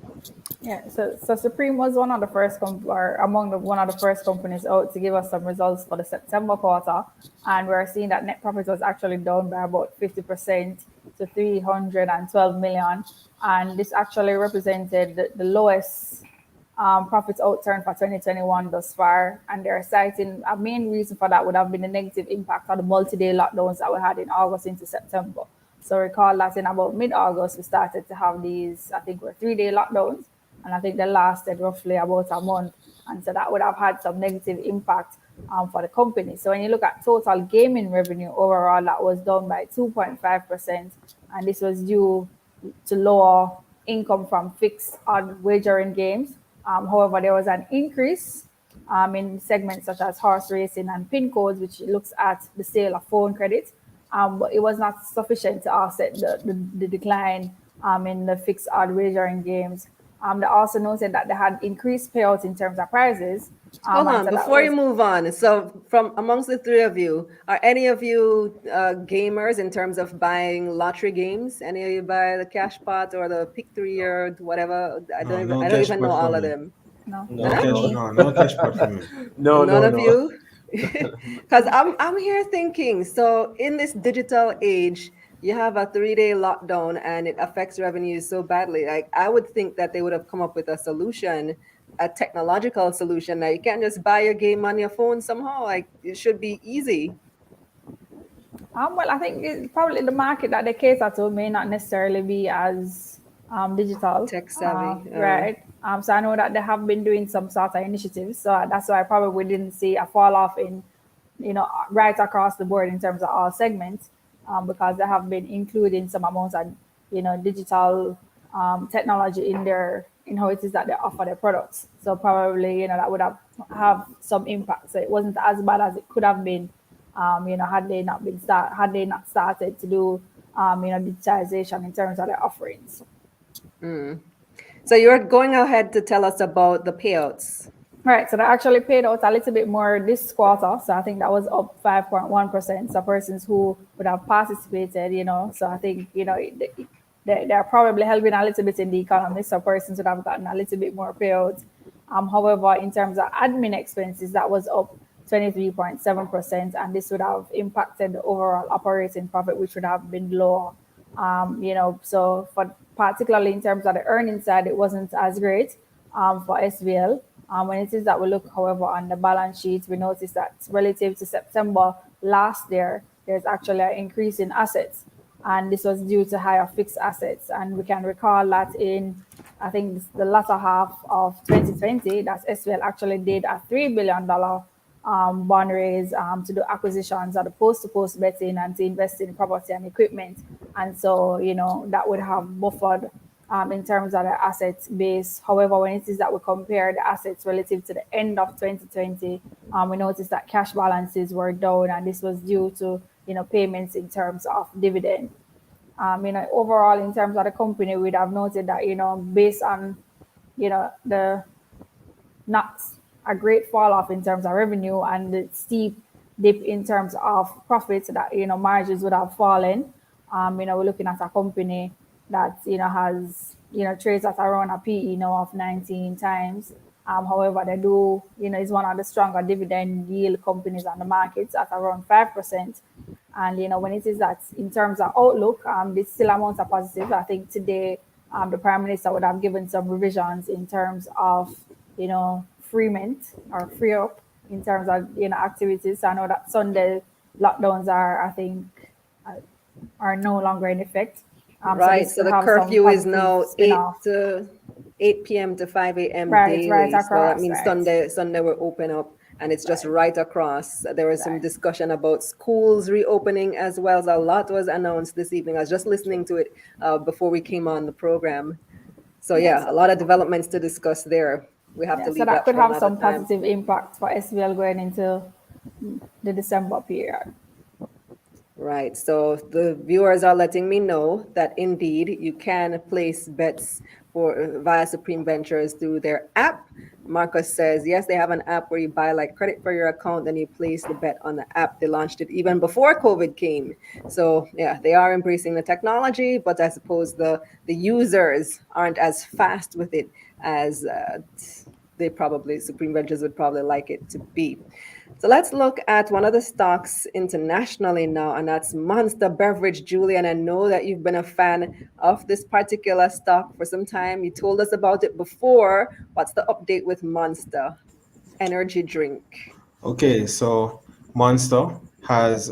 Yeah, so Supreme was one of the first one of the first companies out to give us some results for the September quarter, and we're seeing that net profit was actually down by about 50% to 312 million, and this actually represented the lowest profits outturn for 2021 thus far, and they're citing a main reason for that would have been the negative impact of the multi-day lockdowns that we had in August into September. So recall that in about mid-August, we started to have these, I think were 3-day lockdowns, and I think they lasted roughly about a month. And so that would have had some negative impact for the company. So when you look at total gaming revenue overall, that was down by 2.5%. And this was due to lower income from fixed odd wagering games. However, there was an increase in segments such as horse racing and pin codes, which looks at the sale of phone credit. But it was not sufficient to offset the decline in the fixed odd wagering games. They also noted that they had increased payouts in terms of prizes. Hold on, before you move on. So from amongst the three of you, are any of you gamers in terms of buying lottery games? Any of you buy the cash pot or the pick 3 or whatever? I don't even know all of them. No cash pot for me. None of you? Because I'm here thinking, so in this digital age, you have a 3-day lockdown and it affects revenues so badly. Like, I would think that they would have come up with a solution, a technological solution that you can't just buy your game on your phone somehow. Like, it should be easy. Well, I think it's probably the market that they cater to may not necessarily be as digital, Tech savvy, right? So I know that they have been doing some sort of initiatives. So that's why probably we didn't see a fall off in, right across the board in terms of all segments, because they have been including some amounts of, digital technology in how it is that they offer their products. So probably, that would have some impact. So it wasn't as bad as it could have been, had they not started to do, digitization in terms of their offerings. So you're going ahead to tell us about the payouts. Right, so they actually paid out a little bit more this quarter. So I think that was up 5.1%. So persons who would have participated, so I think, they're probably helping a little bit in the economy. So persons would have gotten a little bit more payouts. However, in terms of admin expenses, that was up 23.7%. And this would have impacted the overall operating profit, which would have been lower. So for particularly in terms of the earnings side, it wasn't as great for SVL. When it is that we look, however, on the balance sheet, we notice that relative to September last year, there's actually an increase in assets. And this was due to higher fixed assets. And we can recall that in, I think, the latter half of 2020, that SVL actually did a $3 billion bond raise to do acquisitions at the post-to-post betting and to invest in property and equipment. And so, that would have buffered in terms of the assets base. However, when it is that we compare the assets relative to the end of 2020, we noticed that cash balances were down, and this was due to, payments in terms of dividend. Overall, in terms of the company, we'd have noted that, based on, the not a great fall off in terms of revenue and the steep dip in terms of profits, that, margins would have fallen. We're looking at a company that, has, trades at around a PE now of 19 times. However, they do, is one of the stronger dividend yield companies on the markets at around 5%. And, when it is that in terms of outlook, this still amounts of positive. I think today, the Prime Minister would have given some revisions in terms of, free up in terms of, activities. I know that Sunday lockdowns are no longer in effect. Right, so the curfew is now 8 p.m. to 5 a.m. daily. Right, so that across, means right. Sunday will open up. and it's just right across. There was some discussion about schools reopening as well. So a lot was announced this evening. I was just listening to it before we came on the program. So yeah, a lot of developments to discuss there. We have to leave so that could for have another some time. positive impact for SBL going into the December period. Right. So the viewers are letting me know that indeed you can place bets for via Supreme Ventures through their app. Marcus says, yes, they have an app where you buy like credit for your account, then you place the bet on the app. They launched it even before COVID came. So yeah, they are embracing the technology, but I suppose the users aren't as fast with it as Supreme Ventures would probably like it to be. So let's look at one of the stocks internationally now, and that's Monster Beverage. Julian, I know that you've been a fan of this particular stock for some time. You told us about it before. What's the update with Monster energy drink? Okay, so Monster has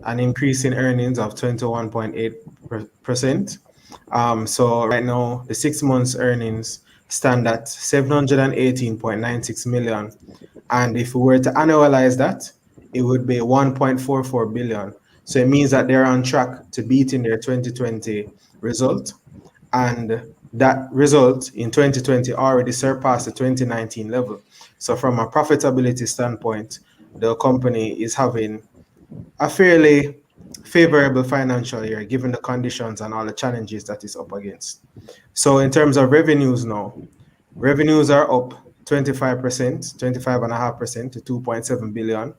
an increase in earnings of 21.8%. So right now, the 6 months earnings stand at 718.96 million. And if we were to annualize that, it would be 1.44 billion. So it means that they're on track to beating their 2020 result. And that result in 2020 already surpassed the 2019 level. So from a profitability standpoint, the company is having a fairly favorable financial year given the conditions and all the challenges that it's up against. So in terms of revenues now, revenues are up 25%, 25.5% to 2.7 billion.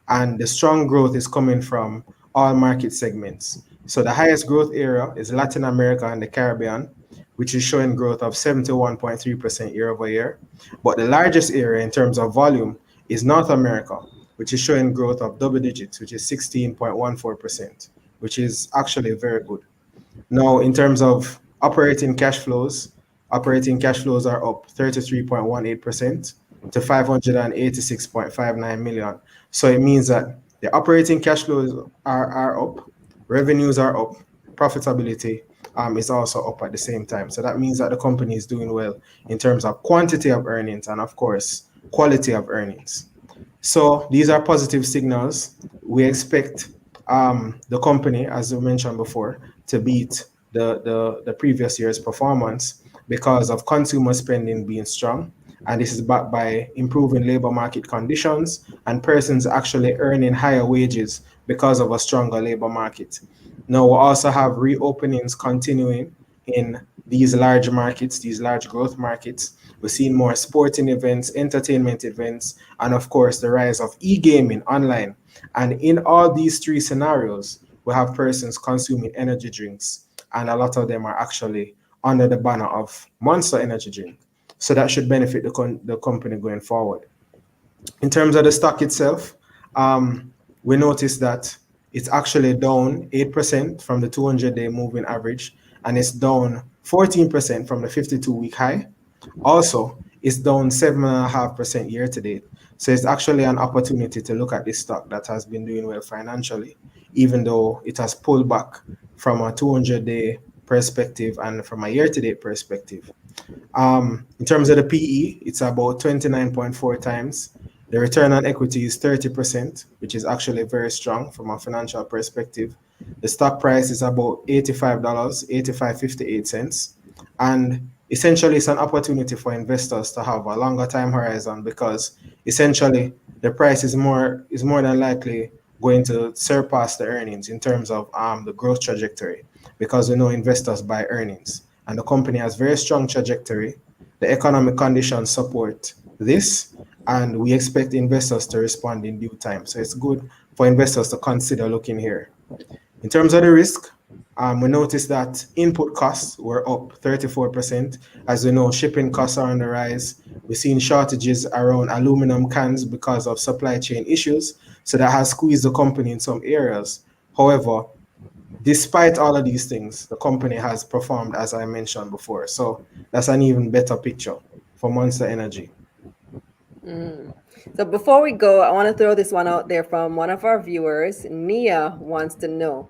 And the strong growth is coming from all market segments. So the highest growth area is Latin America and the Caribbean, which is showing growth of 71.3% year over year. But the largest area in terms of volume is North America, which is showing growth of double digits, which is 16.14%, which is actually very good. Now, in terms of operating cash flows are up 33.18% to 586.59 million. So it means that the operating cash flows are up, revenues are up, profitability is also up at the same time. So that means that the company is doing well in terms of quantity of earnings and, of course, quality of earnings. So these are positive signals. We expect the company, as we mentioned before, to beat the previous year's performance because of consumer spending being strong. And this is backed by improving labor market conditions and persons actually earning higher wages because of a stronger labor market. Now, we also have reopenings continuing in these large markets, these large growth markets. We're seeing more sporting events, entertainment events, and of course, the rise of e-gaming online. And in all these three scenarios, we have persons consuming energy drinks, and a lot of them are actually under the banner of Monster Energy Drink. So that should benefit the company going forward. In terms of the stock itself, we noticed that it's actually down 8% from the 200-day moving average, and it's down 14% from the 52-week high. Also, it's down 7.5% year to date. So it's actually an opportunity to look at this stock that has been doing well financially, even though it has pulled back from a 200-day perspective and from a year-to-date perspective. In terms of the PE, it's about 29.4 times. The return on equity is 30%, which is actually very strong from a financial perspective. The stock price is about $85, $85.58. And essentially, it's an opportunity for investors to have a longer time horizon because essentially the price is more than likely going to surpass the earnings in terms of the growth trajectory, because we know investors buy earnings and the company has very strong trajectory. The economic conditions support this, and we expect investors to respond in due time. So it's good for investors to consider looking here. In terms of the risk, we noticed that input costs were up 34%. As we know, shipping costs are on the rise. We're seeing shortages around aluminum cans because of supply chain issues. So that has squeezed the company in some areas. However, despite all of these things, the company has performed, as I mentioned before. So that's an even better picture for Monster Energy. So before we go, I want to throw this one out there from one of our viewers. Nia wants to know,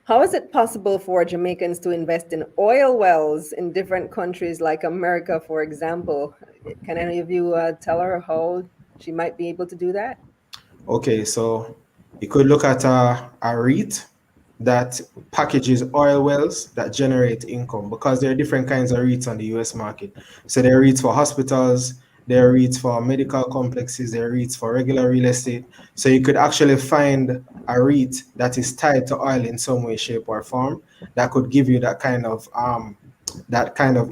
how is it possible for Jamaicans to invest in oil wells in different countries like America, for example? Can any of you tell her how she might be able to do that? Okay, so you could look at a REIT that packages oil wells that generate income, because there are different kinds of REITs on the US market. So there are REITs for hospitals, there are REITs for medical complexes, there are REITs for regular real estate. So you could actually find a REIT that is tied to oil in some way, shape, or form that could give you that kind of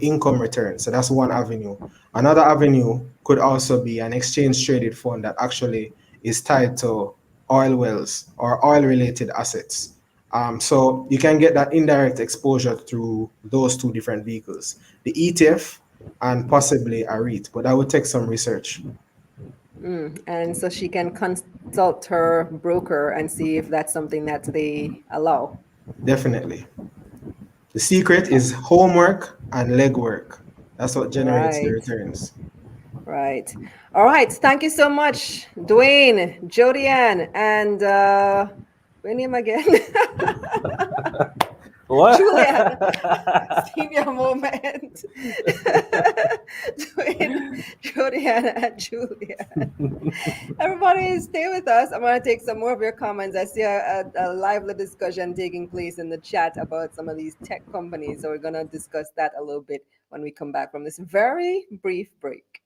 income return. So that's one avenue. Another avenue could also be an exchange traded fund that actually is tied to oil wells or oil related assets. So you can get that indirect exposure through those two different vehicles, the ETF and possibly a REIT, but that would take some research. And so she can consult her broker and see if that's something that they allow. Definitely. The secret is homework and legwork. That's what generates the Right. returns. Right. All right. Thank you so much, Dwayne, Jodianne, and what name again? What? Julian. Senior moment. Dwayne, Jodianne, and Julian. Everybody, stay with us. I'm going to take some more of your comments. I see a lively discussion taking place in the chat about some of these tech companies. So we're going to discuss that a little bit when we come back from this very brief break.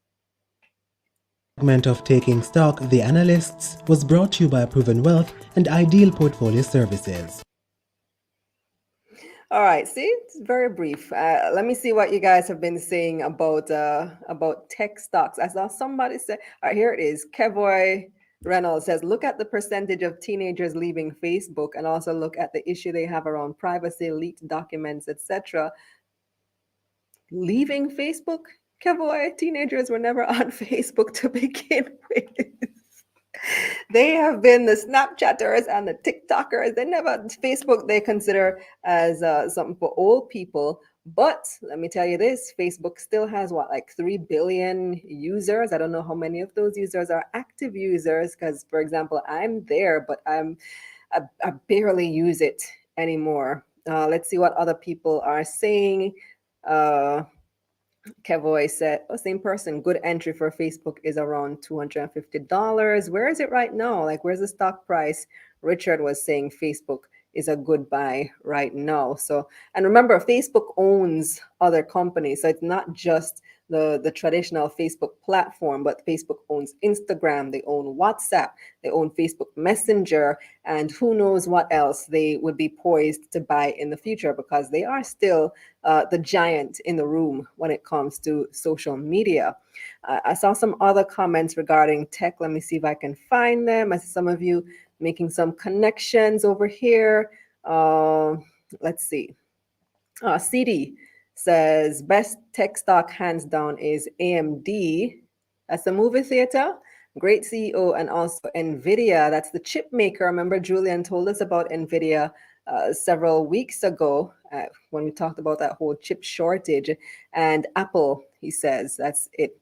Segment of Taking Stock, The Analysts, was brought to you by Proven Wealth and Ideal Portfolio Services. All right, see, it's very brief. Let me see what you guys have been saying about tech stocks. I saw somebody say, all right, here it is. Kevoy Reynolds says, look at the percentage of teenagers leaving Facebook and also look at the issue they have around privacy, leaked documents, etc. Leaving Facebook? Kevoy, teenagers were never on Facebook to begin with. They have been the Snapchatters and the TikTokers. Facebook they consider as something for old people. But let me tell you this, Facebook still has like 3 billion users. I don't know how many of those users are active users because, for example, I'm there, but I barely use it anymore. Let's see what other people are saying. Kevoy said, same person, good entry for Facebook is around $250. Where is it right now? Like, where's the stock price? Richard was saying Facebook is a good buy right now. So, and remember, Facebook owns other companies. So it's not just the traditional Facebook platform, but Facebook owns Instagram, they own WhatsApp, they own Facebook Messenger, and who knows what else they would be poised to buy in the future because they are still the giant in the room when it comes to social media. I saw some other comments regarding tech. Let me see if I can find them. I see some of you making some connections over here. Let's see. CD says best tech stock hands down is AMD. That's the movie theater. Great CEO, and also NVIDIA. That's the chip maker. Remember, Julian told us about NVIDIA several weeks ago when we talked about that whole chip shortage. And Apple, he says, that's it.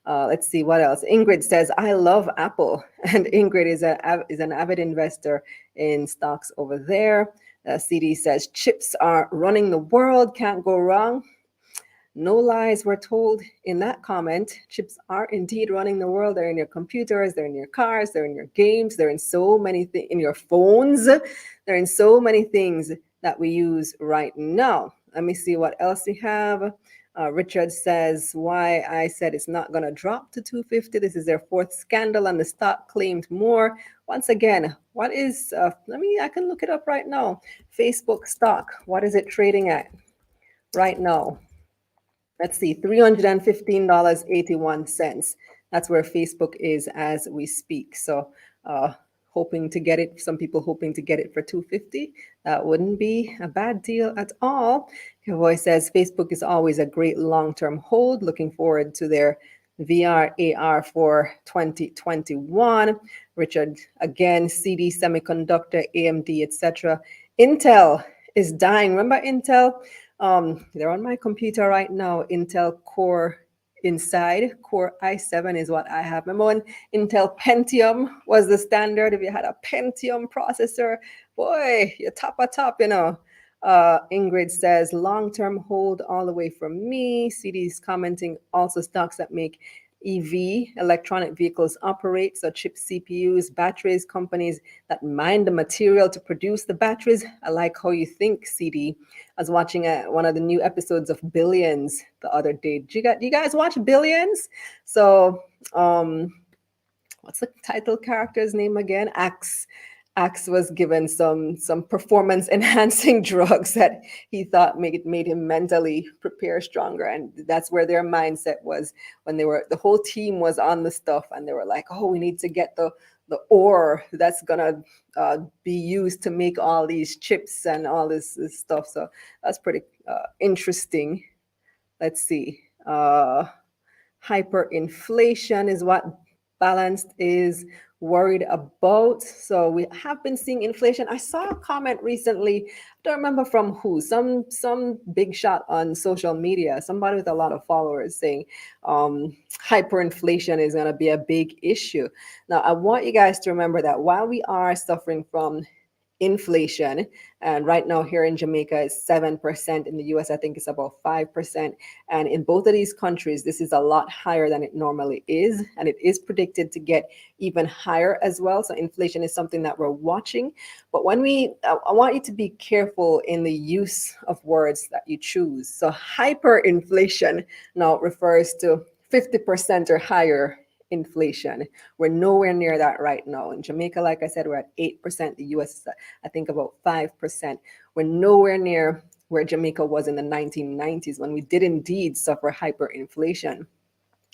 Let's see what else. Ingrid says, I love Apple. And Ingrid is an avid investor in stocks over there. CD says, chips are running the world, can't go wrong. No lies were told in that comment. Chips are indeed running the world. They're in your computers, they're in your cars, they're in your games, they're in so many things, in your phones. They're in so many things that we use right now. Let me see what else we have. Richard says, why I said it's not going to drop to 250. This is their fourth scandal and the stock claimed more. Once again, what is, I can look it up right now. Facebook stock, what is it trading at right now? Let's see, $315.81. That's where Facebook is as we speak. So hoping to get it, some people hoping to get it for $250. That wouldn't be a bad deal at all. Kevoy says Facebook is always a great long-term hold. Looking forward to their VR AR for 2021. Richard, again, CD Semiconductor, AMD, etc. Intel is dying. Remember Intel? They're on my computer right now. Intel Core inside. Core i7 is what I have. Remember when Intel Pentium was the standard? If you had a Pentium processor, boy, you're top, you know. Ingrid says, long-term hold all the way from me. CD's commenting, also stocks that make EV, electronic vehicles operate, so chips, CPUs, batteries, companies that mine the material to produce the batteries. I like how you think, CD. I was watching one of the new episodes of Billions the other day. Do you guys watch Billions? So, what's the title character's name again? Axe was given some performance enhancing drugs that he thought made him mentally prepare stronger, and that's where their mindset was when the whole team was on the stuff, and they were like, oh, we need to get the ore that's gonna be used to make all these chips and all this stuff. So that's pretty interesting. Let's see. Hyperinflation is what Balanced is worried about. So we have been seeing inflation. I saw a comment recently, I don't remember from who, some big shot on social media, somebody with a lot of followers saying hyperinflation is going to be a big issue. Now, I want you guys to remember that while we are suffering from inflation, and right now here in Jamaica it's 7%. In the US, I think it's about 5%. And in both of these countries, this is a lot higher than it normally is. And it is predicted to get even higher as well. So inflation is something that we're watching. But when I want you to be careful in the use of words that you choose. So hyperinflation now refers to 50% or higher inflation. We're nowhere near that right now. In Jamaica, like I said, we're at 8%. The US is, I think, about 5%. We're nowhere near where Jamaica was in the 1990s when we did indeed suffer hyperinflation.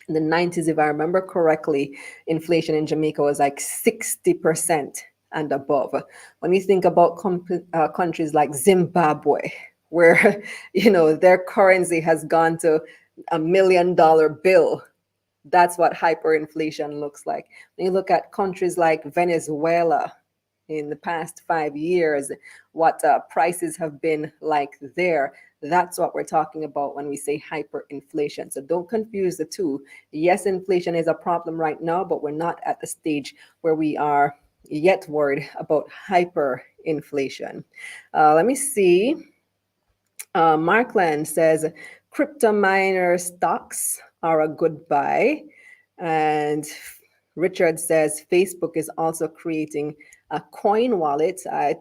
In the 90s, if I remember correctly, inflation in Jamaica was like 60% and above. When you think about countries like Zimbabwe, where their currency has gone to $1 million bill, that's what hyperinflation looks like. When you look at countries like Venezuela in the past 5 years, what prices have been like there, that's what we're talking about when we say hyperinflation. So don't confuse the two. Yes, inflation is a problem right now, but we're not at the stage where we are yet worried about hyperinflation. Let me see. Markland says, crypto miner stocks are a good buy. And Richard says Facebook is also creating a coin wallet. I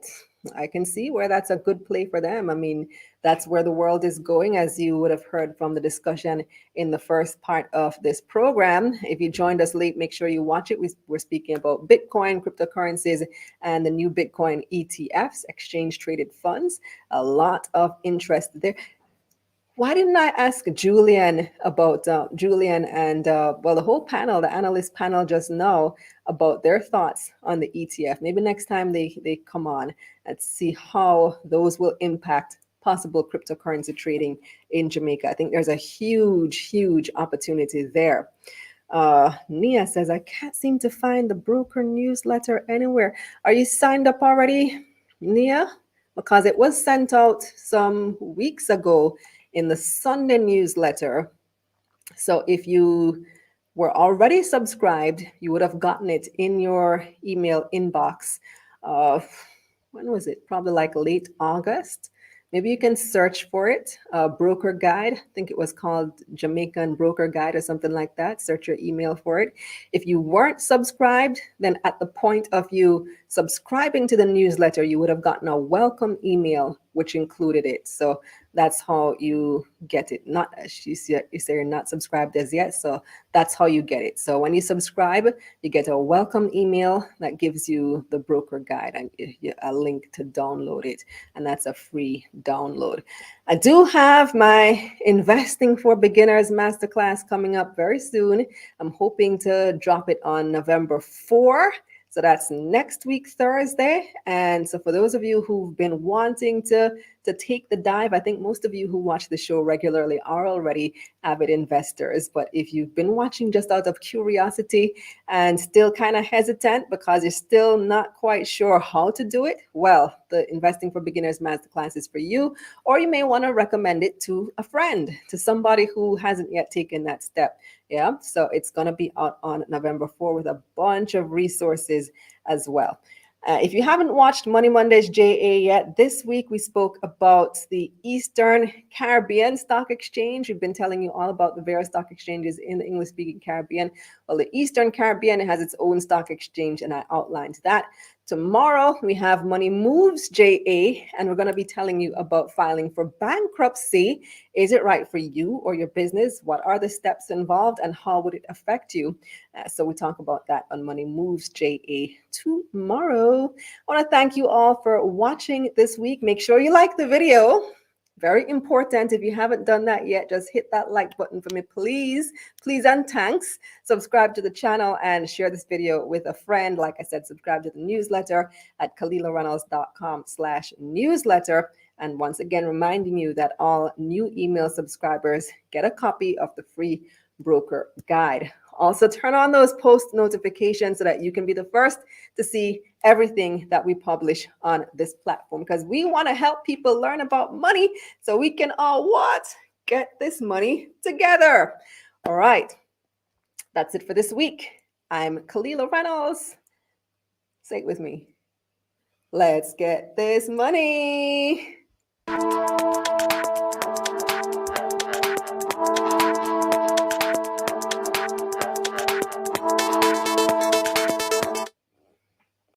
can see where that's a good play for them. I mean, that's where the world is going, as you would have heard from the discussion in the first part of this program. If you joined us late, make sure you watch it. We're speaking about Bitcoin, cryptocurrencies, and the new Bitcoin ETFs, exchange traded funds. A lot of interest there. Why didn't I ask Julian about Julian and the whole panel, the analyst panel just now, about their thoughts on the ETF? Maybe next time they come on and see how those will impact possible cryptocurrency trading in Jamaica. I think there's a huge opportunity there. Nia says, I can't seem to find the broker newsletter anywhere. Are you signed up already, Nia? Because it was sent out some weeks ago in the Sunday newsletter. So if you were already subscribed, you would have gotten it in your email inbox. When was it? Probably like late August. Maybe you can search for it, broker guide. I think it was called Jamaican Broker Guide or something like that. Search your email for it. If you weren't subscribed, then at the point of you subscribing to the newsletter, you would have gotten a welcome email which included it. So that's how you get it. Not as you say you're not subscribed as yet, so that's how you get it. So when you subscribe, you get a welcome email that gives you the broker guide and a link to download it, and that's a free download. I do have my Investing for Beginners masterclass coming up very soon. I'm hoping to drop it on November 4. So that's next week, Thursday. And so for those of you who've been wanting to take the dive, I think most of you who watch the show regularly are already avid investors. But if you've been watching just out of curiosity and still kind of hesitant because you're still not quite sure how to do it, well, the Investing for Beginners Masterclass is for you. Or you may want to recommend it to a friend, to somebody who hasn't yet taken that step. Yeah, so it's going to be out on November 4 with a bunch of resources as well. If you haven't watched Money Mondays JA yet, this week we spoke about the Eastern Caribbean Stock Exchange. We've been telling you all about the various stock exchanges in the English-speaking Caribbean. Well, the Eastern Caribbean has its own stock exchange, and I outlined that. Tomorrow, we have Money Moves JA, and we're going to be telling you about filing for bankruptcy. Is it right for you or your business? What are the steps involved, and how would it affect you? So we talk about that on Money Moves JA tomorrow. I want to thank you all for watching this week. Make sure you like the video. Very important. If you haven't done that yet, just hit that like button for me, please. Please and thanks. Subscribe to the channel and share this video with a friend. Like I said, subscribe to the newsletter at KalilahReynolds.com/newsletter. And once again, reminding you that all new email subscribers get a copy of the free broker guide. Also, turn on those post notifications so that you can be the first to see everything that we publish on this platform, because we want to help people learn about money so we can all what? Get this money together. All right. That's it for this week. I'm Kalilah Reynolds. Say it with me. Let's get this money.